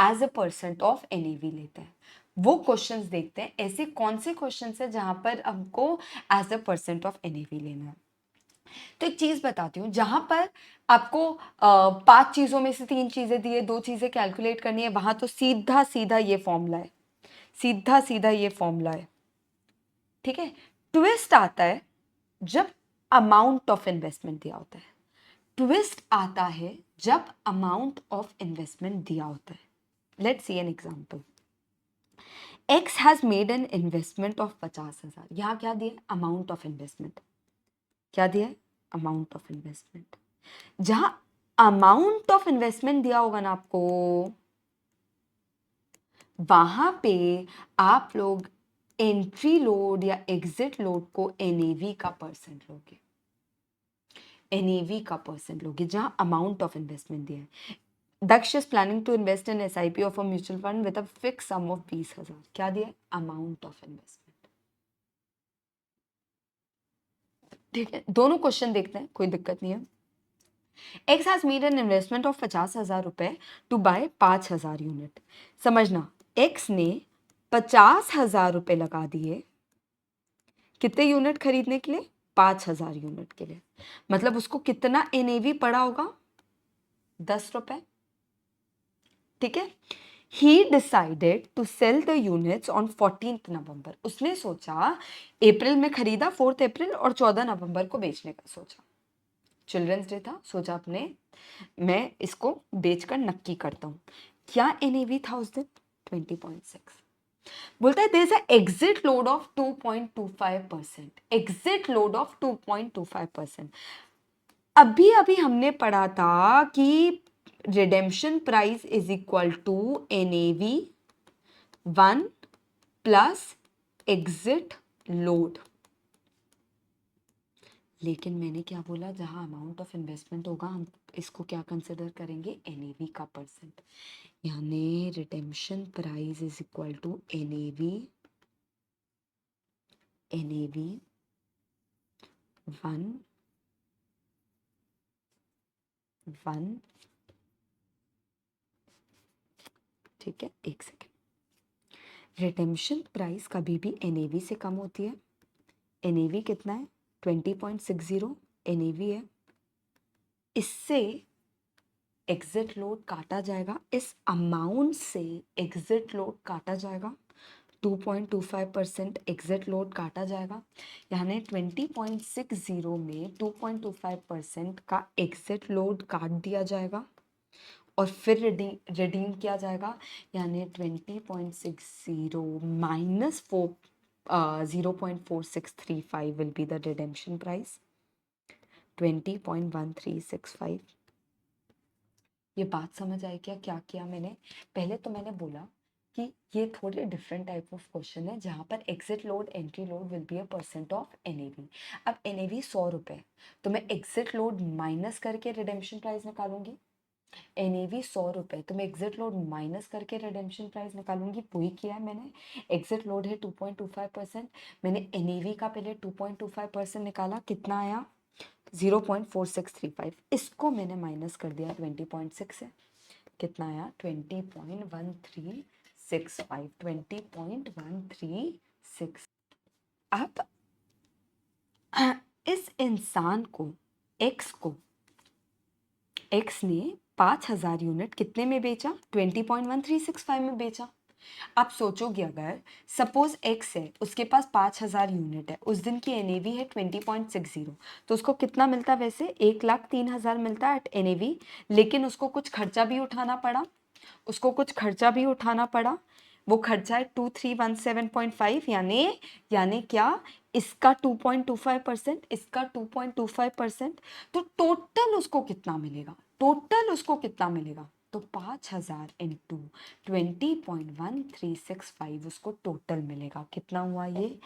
as a percent of NAV लेते हैं। वो क्वेश्चंस देखते हैं, ऐसे कौन से क्वेश्चंस है जहां पर हमको as a percent of NAV लेना है। तो एक चीज बताती हूँ, जहां पर आपको 5 चीजों में से 3 चीजें दी है, 2 चीजें कैलकुलेट करनी है, वहां तो सीधा सीधा ये फॉर्मूला है, सीधा सीधा ये फॉर्मूला है। ठीक है, ट्विस्ट आता है जब अमाउंट ऑफ इन्वेस्टमेंट दिया होता है। ट्विस्ट आता है जब अमाउंट ऑफ इन्वेस्टमेंट दिया होता है। Let's see an example. X has made an investment of 50,000। यहां क्या दिया? Amount of investment. क्या दिया? Amount of investment. जहां अमाउंट ऑफ इन्वेस्टमेंट दिया होगा ना आपको, वहां पे आप लोग एंट्री लोड या एग्जिट लोड को एनएवी का परसेंट लोगे, एनएवी का परसेंट लोगे जहां अमाउंट ऑफ इन्वेस्टमेंट दिया है। Daksh is planning to invest in SIP of a mutual fund with a fix sum of 20,000। क्या दिया? Amount of investment. ठीक है, दोनों क्वेश्चन देखते हैं, कोई दिक्कत नहीं है। X has made an investment of 50,000 रुपए टू बाय 5,000 यूनिट। समझना, एक्स ने 50,000 रुपए लगा दिए कितने यूनिट खरीदने के लिए? 5,000 यूनिट के लिए। मतलब उसको कितना एनएवी पड़ा होगा? 10 रुपए। ठीक है, he decided to sell the units on 14th November. उसने सोचा, अप्रैल में खरीदा 4 अप्रैल और 14 नवंबर को बेचने का सोचा। चिल्ड्रंस डे था, सोचा अपने मैं इसको बेचकर नक्की करता हूँ। क्या एनएवी था उस दिन? 20.6। बोलता है there is a exit load of 2.25%। Exit load of 2.25%। अभी अभी हमने पढ़ा था कि redemption price is equal to NAV 1 plus exit load. लेकिन मैंने क्या बोला, जहां अमाउंट ऑफ इन्वेस्टमेंट होगा हम इसको क्या कंसिडर करेंगे? एनएवी का परसेंट। यानी redemption price is equal to NAV 1 1 ठीक है, एक सेकेंड। रिडेम्पशन प्राइस कभी भी एनएवी से कम होती है। एनएवी कितना है? 20.60 एनएवी है। इससे एग्जिट लोड काटा जाएगा, इस अमाउंट से एग्जिट लोड काटा जाएगा, 2.25% एग्जिट लोड काटा जाएगा, यानी 20.60 में 2.25% का एग्जिट लोड काट दिया जाएगा और फिर रिडीम किया जाएगा, यानी 20.60 minus 0.4635 will be the redemption price, 20.1365। ये बात समझ आई क्या? क्या किया मैंने? पहले तो मैंने बोला कि ये थोड़े डिफरेंट टाइप ऑफ क्वेश्चन है जहाँ पर exit load entry load will be a percent of NAV. अब एनएवी 100 रुपये, तो मैं एग्जिट लोड माइनस करके रिडेम्पशन प्राइस निकालूंगी। एनएवी 100 रुपये, तो मैं एग्जिट लोड माइनस करके रिडेम्पशन प्राइस निकालूंगी। वही किया है मैंने। एग्जिट लोड है 2.25%, मैंने एनएवी का पहले 2.25% निकाला, कितना आया? 0.4635। इसको मैंने माइनस कर दिया 20.6 से, कितना आया? 20.1365, 20.136। अब इस इंसान को, एक्स ने 5,000 यूनिट कितने में बेचा? 20.1365 में बेचा। आप सोचोगे, अगर सपोज एक्स है, उसके पास 5,000 यूनिट है, उस दिन की एनएवी है 20.60, तो उसको कितना मिलता? वैसे 1,03,000 मिलता है एट एनएवी, लेकिन उसको कुछ खर्चा भी उठाना पड़ा। वो खर्चा है 2317.5, यानी क्या? इसका 2.25%, इसका 2.25%, तो टोटल उसको कितना मिलेगा? तो 5,000 इंटू 20.1365 उसको टोटल मिलेगा। कितना हुआ ये?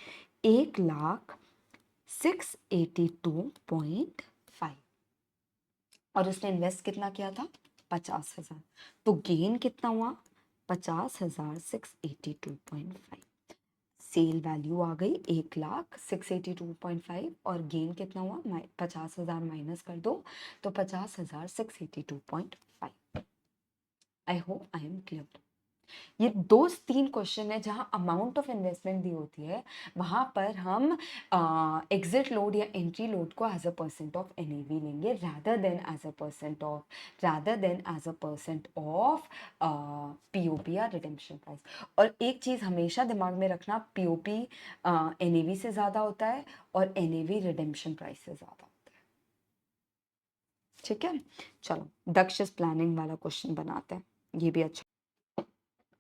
1,0682.5। और उसने इन्वेस्ट कितना किया था? 50,000। तो गेन कितना हुआ? 50,682.5। सेल वैल्यू आ गई 1,0682.5 और गेन कितना हुआ? 50,000 माइनस कर दो तो 50,682.5। I hope I am clear. ये 2-3 क्वेश्चन है जहां अमाउंट ऑफ इन्वेस्टमेंट दी होती है, वहां पर हम एग्जिट लोड या एंट्री लोड को as a percent of NAV लेंगे, rather than as a percent of POP या रिडेम्पशन प्राइस। और एक चीज हमेशा दिमाग में रखना, पीओपी एनएवी से ज्यादा होता है और एनएवी रिडेम्पशन प्राइस से ज्यादा होता है। ठीक है, चलो दक्ष प्लानिंग वाला क्वेश्चन बनाते हैं, ये भी अच्छा।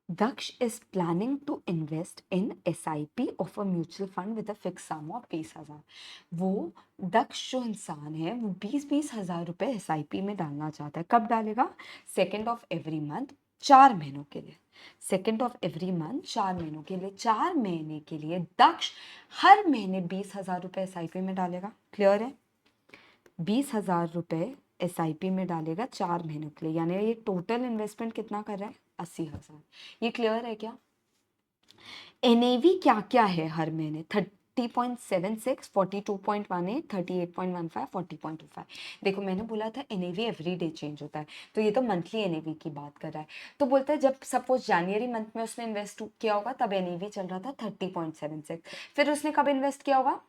Daksh is planning to invest in SIP of a mutual fund with a fixed sum of 20,000। वो दक्ष जो इंसान है वो 20,000 रुपए SIP में डालना चाहता है। कब डालेगा? 2nd ऑफ एवरी मंथ, 4 महीनों के लिए। 2nd ऑफ एवरी मंथ 4 महीनों के लिए। 4 महीने के लिए दक्ष हर महीने 20,000 रुपए SIP में डालेगा। क्लियर है? 20,000 रुपए SIP में डालेगा 4 महीनों के लिए, यानी ये टोटल इन्वेस्टमेंट कितना कर रहा है? 80,000। ये क्लियर है क्या? एनएवी क्या क्या है हर महीने? 30.76, 42.18, 38.15, 40.25। देखो मैंने बोला था एनएवी एवरीडे चेंज होता है, तो ये तो मंथली एनएवी की बात कर रहा है। तो बोलता है जब सपोज जनवरी मंथ में उसने इन्वेस्ट किया होगा तब एनएवी चल रहा था 30.76। फिर उसने कब इन्वेस्ट किया होगा?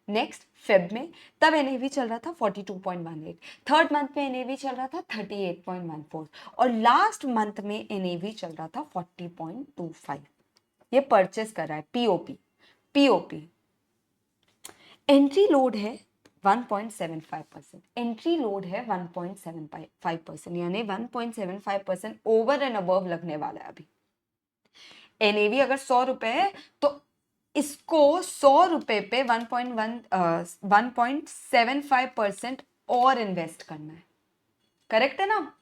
नेक्स्ट फेब में, तब एनएवी चल रहा था 42.18। थर्ड मंथ में एनएवी चल रहा था 38.14 और लास्ट मंथ में एनएवी चल रहा था 40.25। ये परचेस कर रहा है पीओपी। एंट्री लोड है 1.75%। एंट्री लोड है 1.75%, यानी 1.75% ओवर एंड अबव लगने वाला है। अभी एनएवी अगर 100 रुपए है तो इसको 100 रुपए पे 1.75% और इन्वेस्ट करना है। करेक्ट है ना?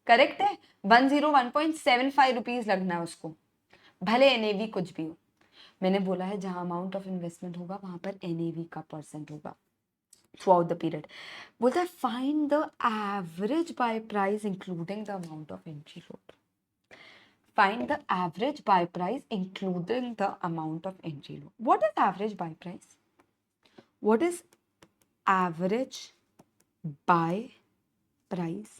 करेक्ट है। 101.75 रुपीज लगना है उसको, भले एनएवी कुछ भी हो। मैंने बोला है जहां अमाउंट ऑफ इन्वेस्टमेंट होगा वहां पर एनएवी का परसेंट होगा थ्रू द पीरियड। बोलता है find the average buy price including the amount of entry load. Find the average buy price including the amount of entry load. What is average buy price? What is average buy price?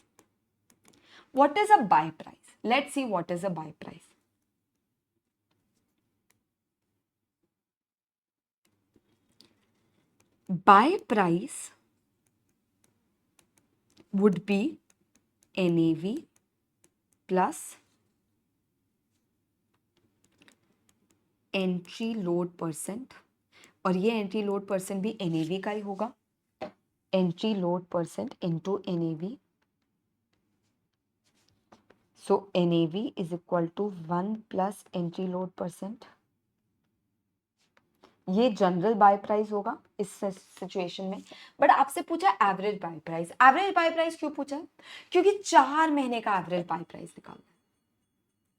What is a buy price? Let's see what is a buy price. Buy price would be NAV plus entry load percent, और ये entry load percent भी NAV का ही होगा. Entry load percent into NAV. So NAV is equal to 1 plus entry load percent. ये general buy price होगा इस situation में. बट आपसे पूछा average buy price. Average buy price क्यों पूछा? क्योंकि 4 महीने का एवरेज बाय प्राइस निकालना है.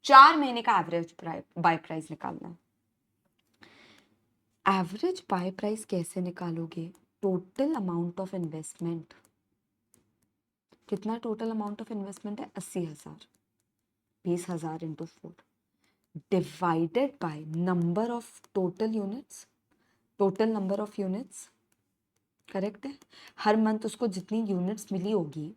4 महीने का एवरेज बाय प्राइस निकालना है. एवरेज बाय प्राइस कैसे निकालोगे? Total amount of investment. कितना टोटल अमाउंट ऑफ इन्वेस्टमेंट है? 80,000. 20,000 into 4 divided by number of total units. Total number of units correct है. हर मंथ उसको जितनी यूनिट्स मिली होगी,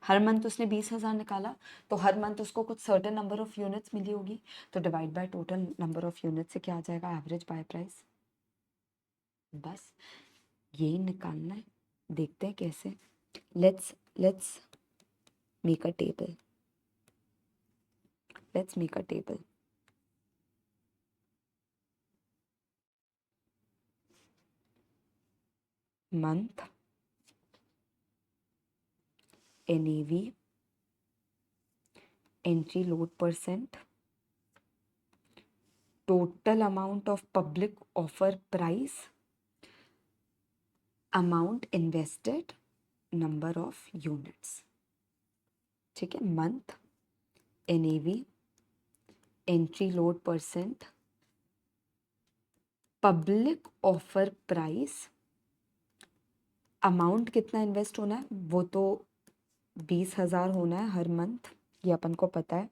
हर मंथ उसने 20,000 निकाला, तो हर मंथ उसको कुछ सर्टेन नंबर ऑफ यूनिट्स मिली होगी, तो divide by total number of units से क्या आ जाएगा? Average buy price. बस यही निकालना है. देखते हैं कैसे. Let's make a table. Let's make a table. Month, NAV, entry load percent, total amount of public offer price, amount invested, number of units. ठीक है. Month, NAV, entry load percent, public offer price, amount कितना invest होना है वो तो 20,000 होना है हर month, ये अपन को पता है.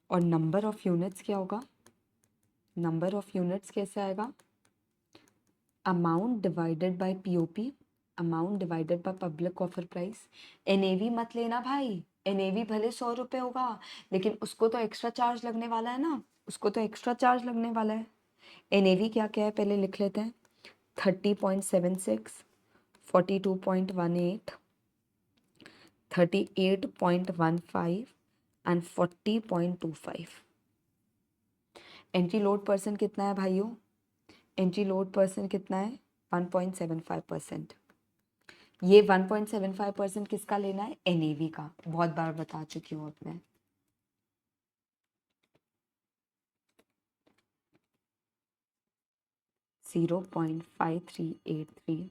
और नंबर ऑफ यूनिट्स क्या होगा? नंबर ऑफ यूनिट्स कैसे आएगा? Amount divided by POP, amount divided by public offer price. NAV मत लेना भाई. NAV भले 100 रुपये होगा, लेकिन उसको तो एक्स्ट्रा चार्ज लगने वाला है ना. उसको तो एक्स्ट्रा चार्ज लगने वाला है. NAV क्या क्या है पहले लिख लेते हैं. 30.76, 42.18, 38.15 एंड 40.25. एंट्री लोड परसेंट कितना है भाइयों? एंट्री लोड परसेंट कितना है? 1.75%. ये 1.75% किसका लेना है? NAV का. बहुत बार बता चुकी हूँ अब मैं. $0.5383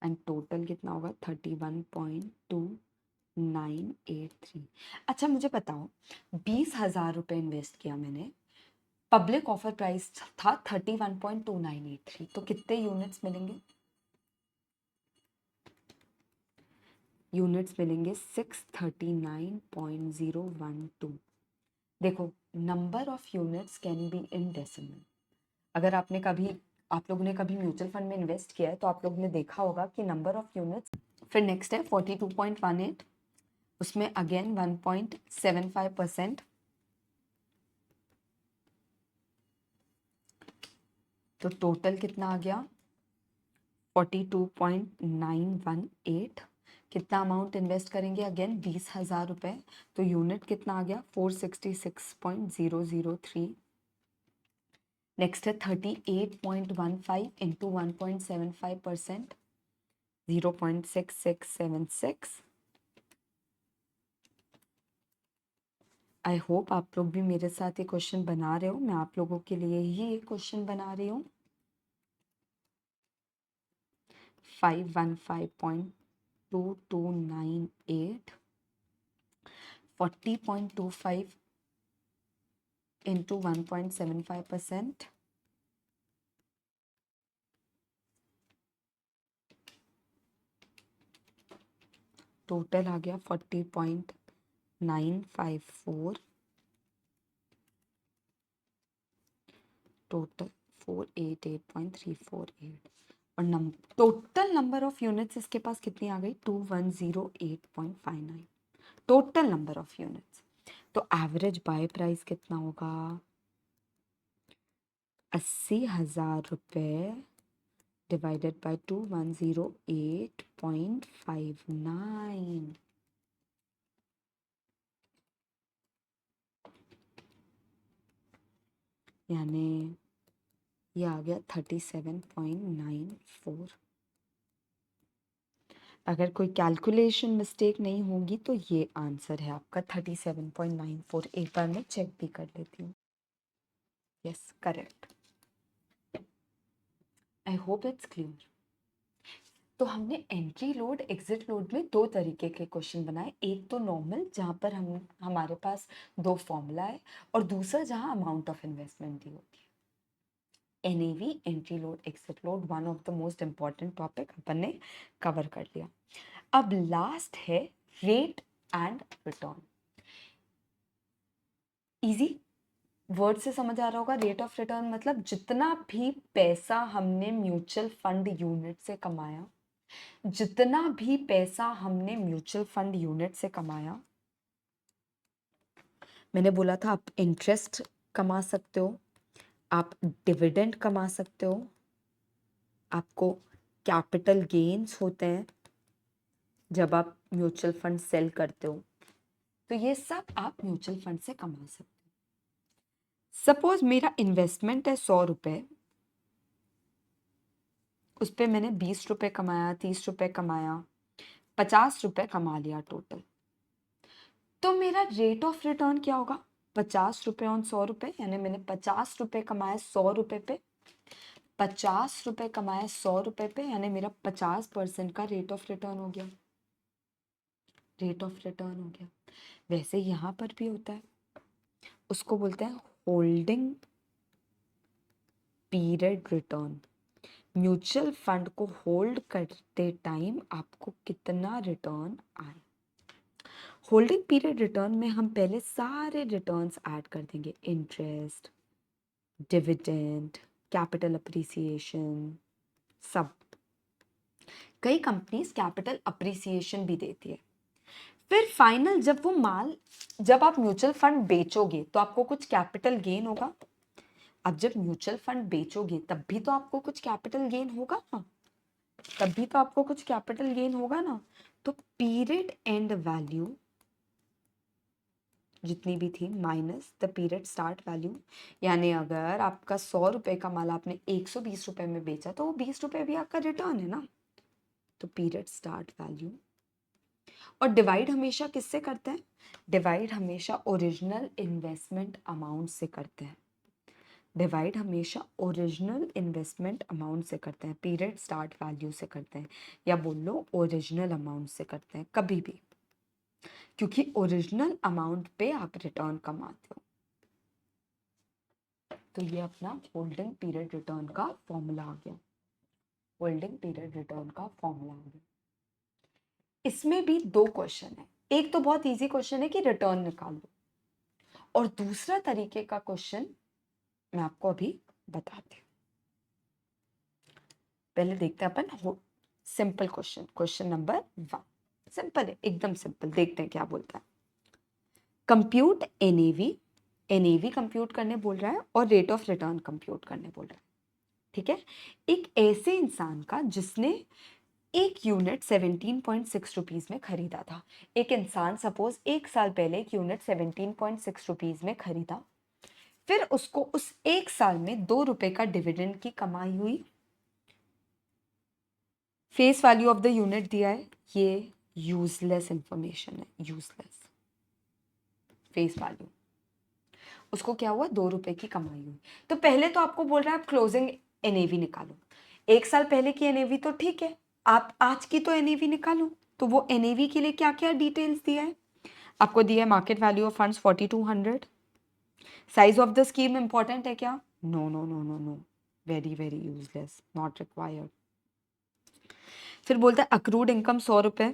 एंड टोटल कितना होगा? 31.2983. अच्छा मुझे बताओ, 20,000 रुपये इन्वेस्ट किया मैंने, पब्लिक ऑफर प्राइस था 31.2983, तो कितने यूनिट्स मिलेंगे? यूनिट्स मिलेंगे 639.012. देखो, number of units can be in decimal. अगर आप लोगों ने कभी म्यूचुअल फंड में इन्वेस्ट किया है तो आप लोगों ने देखा होगा कि नंबर ऑफ यूनिट्स. फिर नेक्स्ट है 42.18, उसमें अगेन 1.75%, तो टोटल कितना आ गया? 42.918. कितना अमाउंट इन्वेस्ट करेंगे? अगेन 20,000 रुपये, तो यूनिट कितना आ गया? 466.003. नेक्स्ट है 38.15 इंटू 1.75%, 0.6676. आई होप आप लोग भी मेरे साथ ये क्वेश्चन बना रहे हो. मैं आप लोगों के लिए ही ये क्वेश्चन बना रही हूँ. 515.2298, 40.25 into 1.75%, टोटल आ गया 40.954. टोटल 488.348 और टोटल नंबर ऑफ यूनिट्स इसके पास कितनी आ गई 2108.59 टोटल नंबर ऑफ यूनिट्स। तो एवरेज बाय प्राइस कितना होगा 80,000 रुपये डिवाइडेड बाय 2108.59 यानी ये आ गया 37.94। अगर कोई कैलकुलेशन मिस्टेक नहीं होगी तो ये आंसर है आपका 37.94। एक बार मैं चेक भी कर लेती हूँ। Yes correct. I hope it's clear. तो हमने एंट्री लोड एग्जिट लोड में दो तरीके के क्वेश्चन बनाए, एक तो नॉर्मल जहाँ पर हमारे पास दो फॉर्मूला है और दूसरा जहाँ अमाउंट ऑफ इन्वेस्टमेंट दी होती है। NAV entry load exit load one of the most important topic अपन ने कवर कर लिया। अब लास्ट है rate and return. Easy word से समझ आ रहा होगा। रेट ऑफ रिटर्न मतलब जितना भी पैसा हमने म्यूचुअल फंड यूनिट से कमाया, जितना भी पैसा हमने म्यूचुअल फंड यूनिट से कमाया, मैंने बोला था आप इंटरेस्ट कमा सकते हो, आप डिविडेंड कमा सकते हो, आपको कैपिटल गेन्स होते हैं जब आप म्यूचुअल फंड सेल करते हो, तो ये सब आप म्यूचुअल फंड से कमा सकते हो। सपोज मेरा इन्वेस्टमेंट है 100 रुपये, उस पर मैंने 20 रुपये कमाया, 30 रुपये कमाया, 50 रुपये कमा लिया टोटल, तो मेरा रेट ऑफ रिटर्न क्या होगा 50 रुपये ऑन 100 रुपये, यानी मैंने 50 रुपये कमाए 100 रुपये पे, 50 रुपये कमाए 100 रुपये पे, यानी मेरा 50% का रेट ऑफ रिटर्न हो गया। रेट ऑफ रिटर्न हो गया। वैसे यहाँ पर भी होता है, उसको बोलते हैं holding period return. Mutual fund को होल्ड करते टाइम आपको कितना रिटर्न आए। होल्डिंग पीरियड रिटर्न में हम पहले सारे रिटर्न्स ऐड कर देंगे, इंटरेस्ट, डिविडेंड, कैपिटल अप्रिसिएशन, सब। कई कंपनीज कैपिटल अप्रिसिएशन भी देती है। फिर फाइनल जब आप म्यूचुअल फंड बेचोगे तो आपको कुछ कैपिटल गेन होगा। अब जब म्यूचुअल फंड बेचोगे तब भी तो आपको कुछ कैपिटल गेन होगा ना, तो पीरियड एंड वैल्यू जितनी भी थी minus the period start value, यानी अगर आपका 100 रुपये का माल आपने 120 रुपये में बेचा तो वो 20 रुपये भी आपका रिटर्न है ना, तो पीरियड स्टार्ट वैल्यू। और डिवाइड हमेशा किससे करते हैं, डिवाइड हमेशा ओरिजिनल इन्वेस्टमेंट अमाउंट से करते हैं, डिवाइड हमेशा ओरिजिनल इन्वेस्टमेंट अमाउंट से करते हैं, पीरियड स्टार्ट वैल्यू से करते हैं, या बोल लो ओरिजिनल अमाउंट से करते हैं कभी भी, क्योंकि ओरिजिनल अमाउंट पे आप रिटर्न कमाते हो। तो ये अपना होल्डिंग पीरियड रिटर्न का फॉर्मूला आ गया, होल्डिंग पीरियड रिटर्न का फॉर्मूला आ गया। इसमें भी दो क्वेश्चन है, एक तो बहुत इजी क्वेश्चन है कि रिटर्न निकालो, और दूसरा तरीके का क्वेश्चन मैं आपको अभी बताती हूँ। पहले देखते हैं अपन सिंपल क्वेश्चन नंबर 1। सिंपल है, एकदम सिंपल। देखते हैं क्या बोलता है। कंप्यूट एनएवी कंप्यूट करने बोल रहा है और रेट ऑफ रिटर्न कंप्यूट करने बोल रहा है। ठीक है, एक ऐसे इंसान का जिसने एक यूनिट 17.6 रुपीज में खरीदा था। एक इंसान सपोज एक साल पहले एक यूनिट 17.6 रुपीज में खरीदा, फिर उसको उस एक साल में 2 रुपए का डिविडेंड की कमाई हुई। Face value of the unit दिया है, ये यूजलेस इंफॉर्मेशन है, यूजलेस फेस वैल्यू। उसको क्या हुआ 2 रुपए की कमाई हुई। तो पहले तो आपको बोल रहा है आप क्लोजिंग एनएवी निकालो। एक साल पहले की एनएवी तो ठीक है, आप आज की तो एनएवी निकालो। तो वो एनएवी के लिए क्या क्या डिटेल्स दिया है आपको, दिया है market value of funds 4200। Size of the scheme important है क्या, no no no no no, very very useless, not required. फिर बोलता है अक्रूड इनकम 100 रुपए,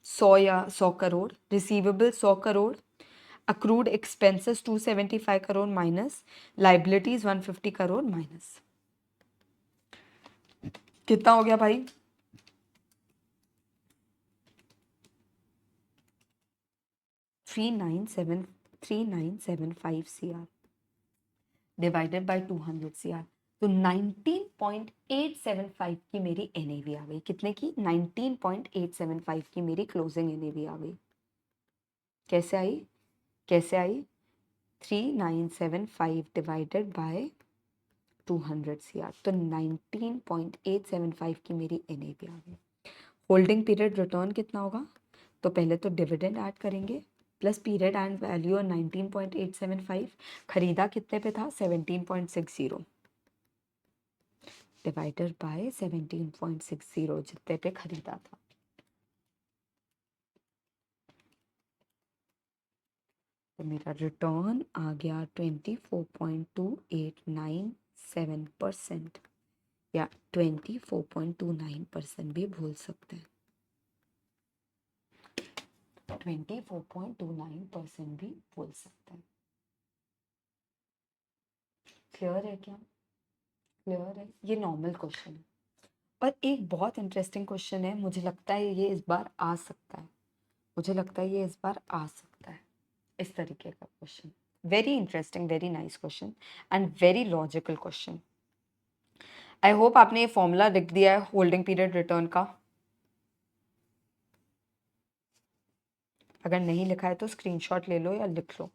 100 या 100 crore, receivable 100 crore, accrued expenses 275 crore minus, liabilities 150 crore minus, कितना हो गया भाई? 3975 CR डिवाइडेड बाय 200 CR, तो 19.875 की मेरी NAV आ गई। कितने की? 19.875 की मेरी क्लोजिंग NAV आ गई। कैसे आई? कैसे आई? 3975 डिवाइडेड बाय 200 CR, तो 19.875 की मेरी NAV आ गई। होल्डिंग पीरियड रिटर्न कितना होगा? तो पहले तो डिविडेंड ऐड करेंगे प्लस पीरियड एंड वैल्यू और 19.875, खरीदा कितने पे था? 17.60 डिवाइडेड बाय 17.60 जितने पे खरीदा था। तो मेरा रिटर्न आ गया 24.2897% या 24.29% भी बोल सकते हैं, 24.29% भी बोल सकते हैं। क्लियर है क्या? क्लियर है? ये नॉर्मल क्वेश्चन है। और एक बहुत इंटरेस्टिंग क्वेश्चन है, मुझे लगता है ये इस बार आ सकता है, मुझे लगता है ये इस बार आ सकता है, इस तरीके का question. Very interesting, very nice question and very logical question. I hope आपने ये फॉर्मूला लिख दिया है होल्डिंग पीरियड रिटर्न का। अगर नहीं लिखा है तो स्क्रीनशॉट ले लो या लिख लो।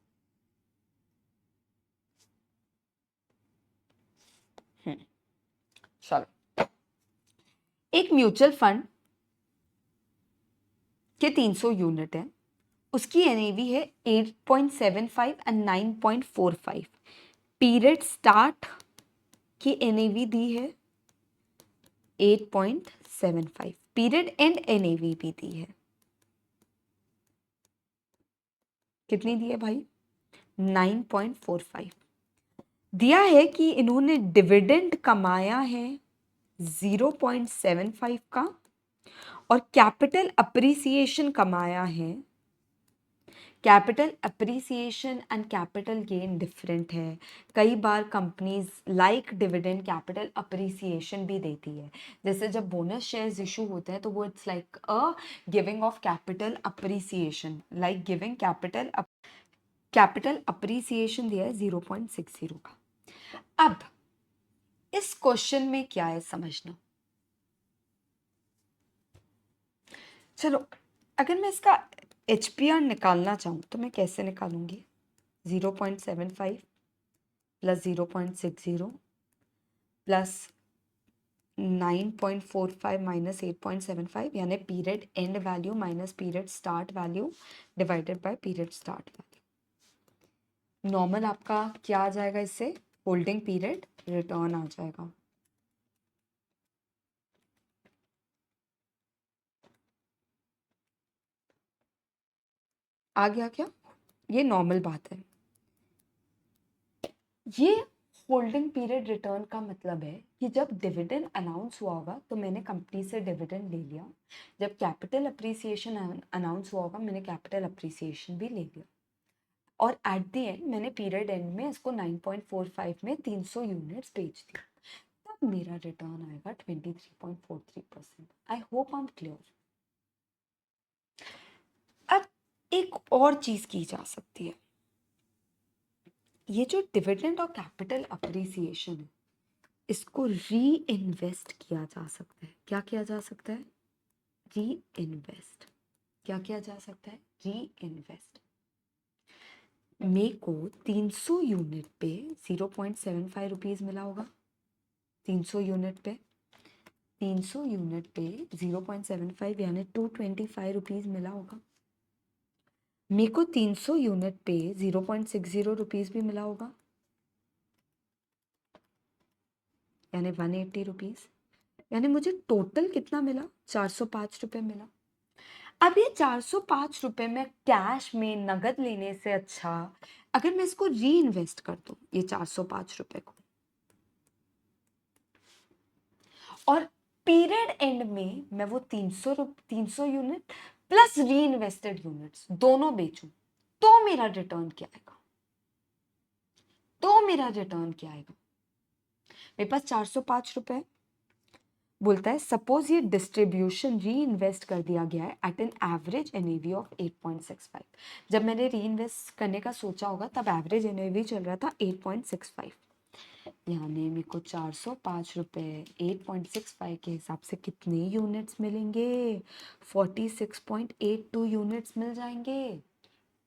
चलो, एक म्यूचुअल फंड के 300 यूनिट है, उसकी NAV है 8.75 एंड 9.45। पीरियड स्टार्ट की NAV दी है 8.75, पीरियड एंड NAV भी दी है। कितनी दी है भाई? 9.45। दिया है कि इन्होंने डिविडेंड कमाया है 0.75 का और कैपिटल अप्रिसिएशन कमाया है। Capital appreciation and capital gain different है। कई बार companies like dividend capital appreciation भी देती है, जैसे जब बोनस शेयर्स इशू होते हैं तो वो it's like a giving of capital appreciation, like giving capital appreciation दिया है 0.60 का। अब इस क्वेश्चन में क्या है समझना। चलो, अगर मैं इसका HPR निकालना चाहूँ तो मैं कैसे निकालूंगी? 0.75 प्लस 0.60 प्लस 9.45 माइनस 8.75, यानी period and value minus period start value divided by period start value. Normal आपका क्या आ जाएगा? इससे होल्डिंग पीरियड रिटर्न आ जाएगा। आ गया क्या? ये नॉर्मल बात है। ये होल्डिंग पीरियड रिटर्न का मतलब है कि जब डिविडेंड अनाउंस हुआ होगा तो मैंने कंपनी से डिविडेंड ले लिया, जब कैपिटल अप्रिसिएशन अनाउंस हुआ होगा मैंने कैपिटल अप्रिसिएशन भी ले लिया, और एट द एंड मैंने पीरियड एंड में इसको 9.45 में 300 यूनिट्स बेच दी, तब मेरा रिटर्न आएगा 23.43%। I hope I am clear. अब एक और चीज की जा सकती है, ये जो डिविडेंड और कैपिटल अप्रिसिएशन है इसको री इन्वेस्ट किया जा सकता है। क्या किया जा सकता है? री इन्वेस्ट। क्या किया जा सकता है? री इन्वेस्ट। मे को 300 यूनिट पे 0.75 रुपीज मिला होगा। 300 यूनिट पे 300 यूनिट पे 0.75 यानी 225 रुपीज मिला होगा। मे को 300 यूनिट पे 0.60 रुपीज भी मिला होगा, यानी 180 रुपीज। यानी मुझे टोटल कितना मिला? 405 रुपये मिला। अब ये 405 रुपये में कैश में नगद लेने से अच्छा अगर मैं इसको री इन्वेस्ट कर दूं ये 405 रुपये को, और पीरियड एंड में मैं वो 300 यूनिट प्लस री इन्वेस्टेड यूनिट्स दोनों बेचूं, तो मेरा रिटर्न क्या आएगा? तो मेरा रिटर्न क्या आएगा? मेरे पास 405 रुपए बोलता है सपोज ये डिस्ट्रीब्यूशन री इन्वेस्ट कर दिया गया है at an average NAV of 8.65। जब मैंने री इन्वेस्ट करने का सोचा होगा तब एवरेज एनएवी चल रहा था 8.65, यानी मेरे को 405 रुपए 8.65 के हिसाब से कितने यूनिट्स मिलेंगे? 46.82 यूनिट्स मिल जाएंगे।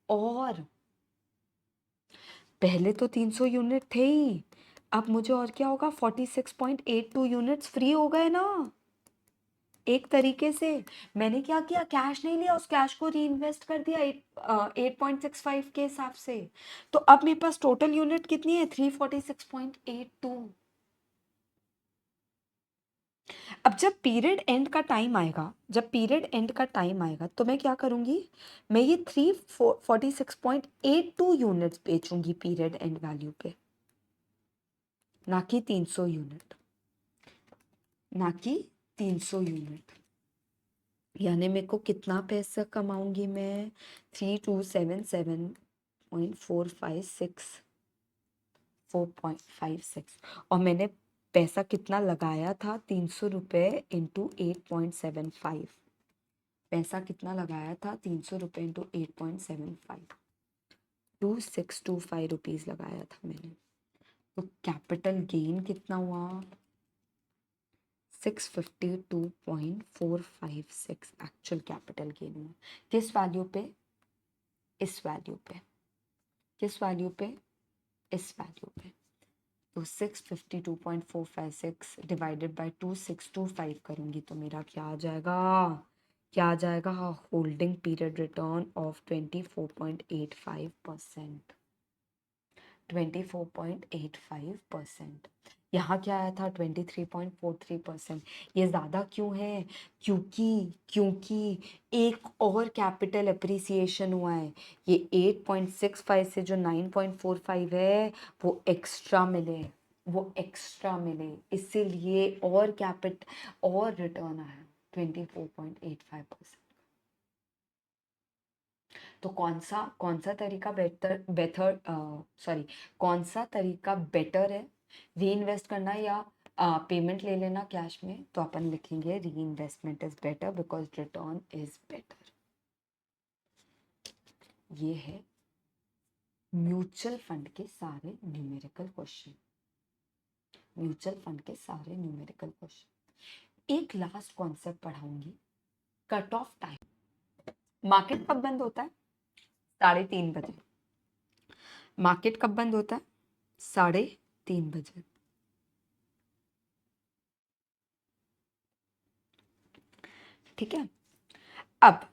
और पहले तो 300 यूनिट थे ही, अब मुझे और क्या होगा? 46.82 यूनिट्स फ्री हो गए ना। एक तरीके से मैंने क्या किया, कैश नहीं लिया, उस कैश को री इन्वेस्ट कर दिया 8.65 के हिसाब से। तो अब मेरे पास टोटल यूनिट कितनी है? 346.82। अब जब पीरियड एंड का टाइम आएगा, तो मैं क्या करूंगी? मैं ये 346.82 यूनिट्स बेचूंगी पीरियड एंड वैल्यू पे, ना कि 300 यूनिट, ना कि 300 यूनिट। यानी मेरे को कितना पैसा कमाऊंगी मैं? 3277.456 और मैंने पैसा कितना लगाया था? 300 रुपये इंटू 8.75। पैसा कितना लगाया था? 300 रुपये इंटू 8.75, 2625 रुपीज़ लगाया था मैंने। तो कैपिटल गेन कितना हुआ? 652.456 एक्चुअल कैपिटल गेन हुआ। किस वैल्यू पे? इस वैल्यू पे। किस वैल्यू पे? इस वैल्यू पे। तो 652.456 डिवाइडेड बाय 2625 करूंगी तो मेरा क्या आ जाएगा? Holding period return of 24.85%। 24.85%। यहाँ क्या आया था? 23.43%। ये ज़्यादा क्यों है? क्योंकि एक और कैपिटल अप्रिसिएशन हुआ है। ये 8.65 से जो 9.45 है वो एक्स्ट्रा मिले, इसीलिए और रिटर्न आया 24.85%। तो कौन सा तरीका कौन सा तरीका बेटर है? री इन्वेस्ट करना या पेमेंट ले लेना कैश में? तो अपन लिखेंगे reinvestment is better because return is better. ये है म्यूचुअल फंड के सारे न्यूमेरिकल क्वेश्चन। एक लास्ट कॉन्सेप्ट पढ़ाऊंगी, कट ऑफ टाइम। मार्केट कब बंद होता है? 3:30 बजे। मार्केट कब बंद होता है? 3:30 बजे। ठीक है। अब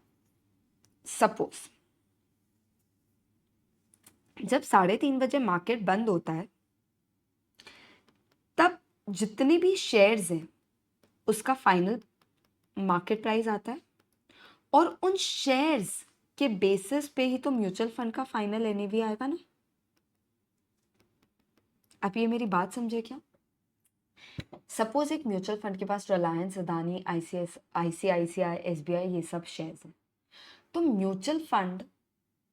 सपोज जब 3:30 बजे मार्केट बंद होता है तब जितने भी शेयर्स हैं उसका फाइनल मार्केट प्राइस आता है और उन शेयर्स के बेसिस पे ही तो म्यूचुअल फंड का फाइनल एनएवी आएगा ना। आप ये मेरी बात समझे क्या? सपोज एक म्यूचुअल फंड के पास रिलायंस, अदानी, आईसीआईसीआई, एसबीआई ये सब शेयर्स हैं। तो म्यूचुअल फंड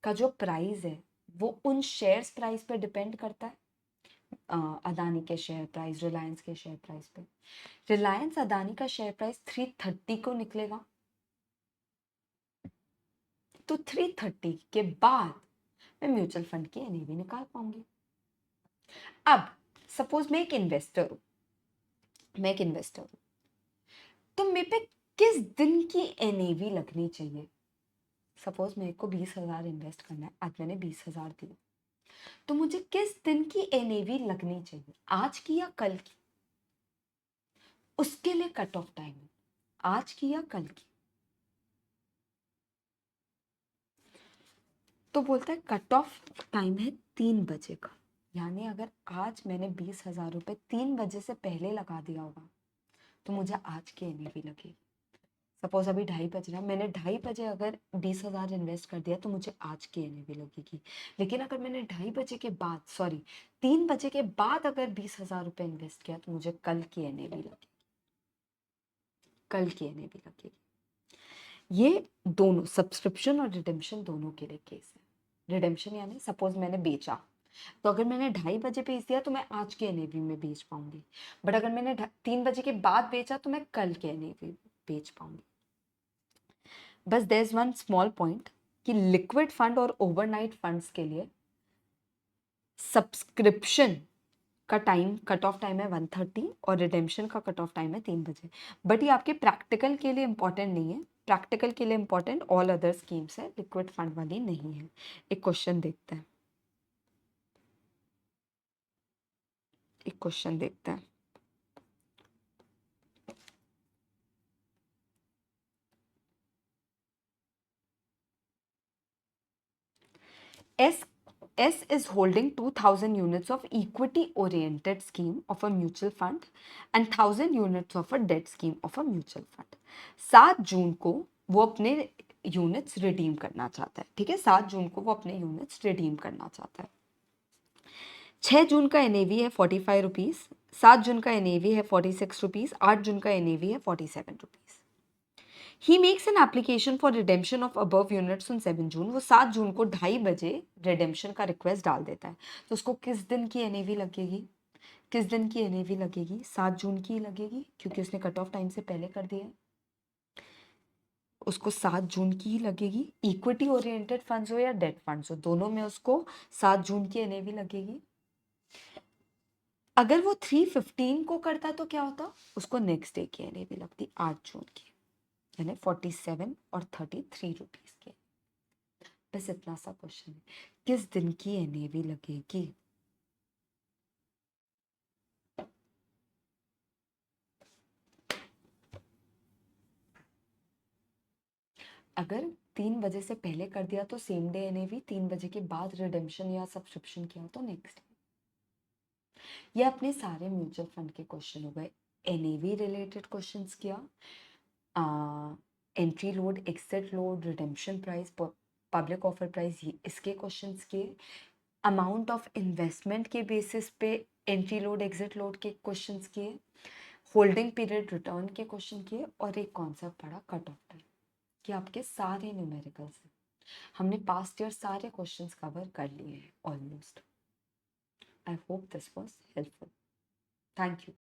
का जो प्राइस है वो उन शेयर्स प्राइस पे डिपेंड करता है। अदानी के शेयर प्राइस, रिलायंस के शेयर प्राइस पे। रिलायंस अदानी का शेयर प्राइस 330 को निकलेगा, तो 330 के बाद मैं म्यूचुअल फंड की एनएवी निकाल पाऊंगी। अब सपोज मैं एक इन्वेस्टर हूं, तो मेरे पे किस दिन की एनएवी लगनी चाहिए? सपोज मेरे को 20,000 इन्वेस्ट करना है, आज मैंने 20,000 दिए, तो मुझे किस दिन की एनएवी लगनी चाहिए? आज की या कल की? उसके लिए कट ऑफ टाइम है, आज की या कल की। तो बोलता है कट ऑफ टाइम है 3 बजे का। यानी अगर आज मैंने 20,000 रुपये 3 बजे से पहले लगा दिया होगा तो मुझे आज की एनएवी लगेगी। सपोज अभी 2:30 बज रहा है, मैंने 2:30 बजे अगर 20,000 इन्वेस्ट कर दिया तो मुझे आज की एनएवी लगेगी। लेकिन अगर मैंने 2:30 बजे के बाद 3 बजे के बाद अगर 20,000 रुपये इन्वेस्ट किया तो मुझे कल की एनएवी लगेगी। ये दोनों सब्सक्रिप्शन और रिडेम्पशन दोनों के लिए केस है। रिडेम्पशन यानी सपोज मैंने बेचा, तो अगर मैंने 2:30 बजे बेच दिया तो मैं आज के एनएवी में बेच पाऊंगी, बट अगर मैंने 3 बजे के बाद बेचा तो मैं कल के एनएवी बेच पाऊंगी। बस there is one small point कि लिक्विड फंड और ओवरनाइट फंड्स के लिए सब्सक्रिप्शन का टाइम, कट ऑफ टाइम है 1:30 और रिडेम्पशन का कट ऑफ टाइम है 3 बजे। बट ये आपके प्रैक्टिकल के लिए इंपॉर्टेंट नहीं है, प्रैक्टिकल के लिए इंपॉर्टेंट ऑल अदर स्कीम्स है, लिक्विड फंड वाली नहीं है। एक क्वेश्चन देखते हैं, एक क्वेश्चन देखते हैं। S S is holding 2000 units of equity oriented scheme of a mutual fund and 1000 units of a debt scheme of a mutual fund। 7 जून को वो अपने यूनिट्स रिडीम करना चाहता है, ठीक है, 7 जून को वो अपने यूनिट्स रिडीम करना चाहता है। 6 जून का एनएवी है 45 रुपीज, 7 जून का एनएवी है 46 रुपीज, 8 जून का एनएवी है 47 rupees. He makes an application for redemption of above units on 7 जून। वो 7 जून को 2:30 बजे रिडेम्पशन का रिक्वेस्ट डाल देता है, तो उसको किस दिन की एनएवी लगेगी, किस दिन की एनएवी लगेगी? 7 जून की लगेगी, क्योंकि उसने कट ऑफ टाइम से पहले कर दिया है, उसको 7 जून की ही लगेगी। इक्विटी ओरिएंटेड फंड्स हो या डेट फंड्स हो, दोनों में उसको 7 जून की एनएवी लगेगी। अगर वो 3:15 को करता तो क्या होता? उसको नेक्स्ट डे की एनएवी लगती 8 जून की, यानी 47 और 33 रुपीज के। बस इतना सा क्वेश्चन है, किस दिन की एनएवी लगेगी? अगर 3 बजे से पहले कर दिया तो सेम डे एनएवी, 3 बजे के बाद रिडेम्पशन या सब्सक्रिप्शन किया तो नेक्स्ट डे। ये अपने सारे म्यूचुअल फंड के क्वेश्चन हो गए। एनएवी रिलेटेड क्वेश्चंस किया, entry load, exit load, redemption price, public offer price, ये इसके क्वेश्चंस किए। अमाउंट ऑफ इन्वेस्टमेंट के बेसिस पे एंट्री लोड, एग्जिट लोड के क्वेश्चंस किए। होल्डिंग पीरियड रिटर्न के क्वेश्चन किए, और एक कॉन्सेप्ट पढ़ा कट ऑफ टाइम। कि आपके सारे न्यूमेरिकल्स हैं, हमने पास्ट ईयर सारे क्वेश्चंस कवर कर लिए हैं almost. I hope this was helpful. Thank you.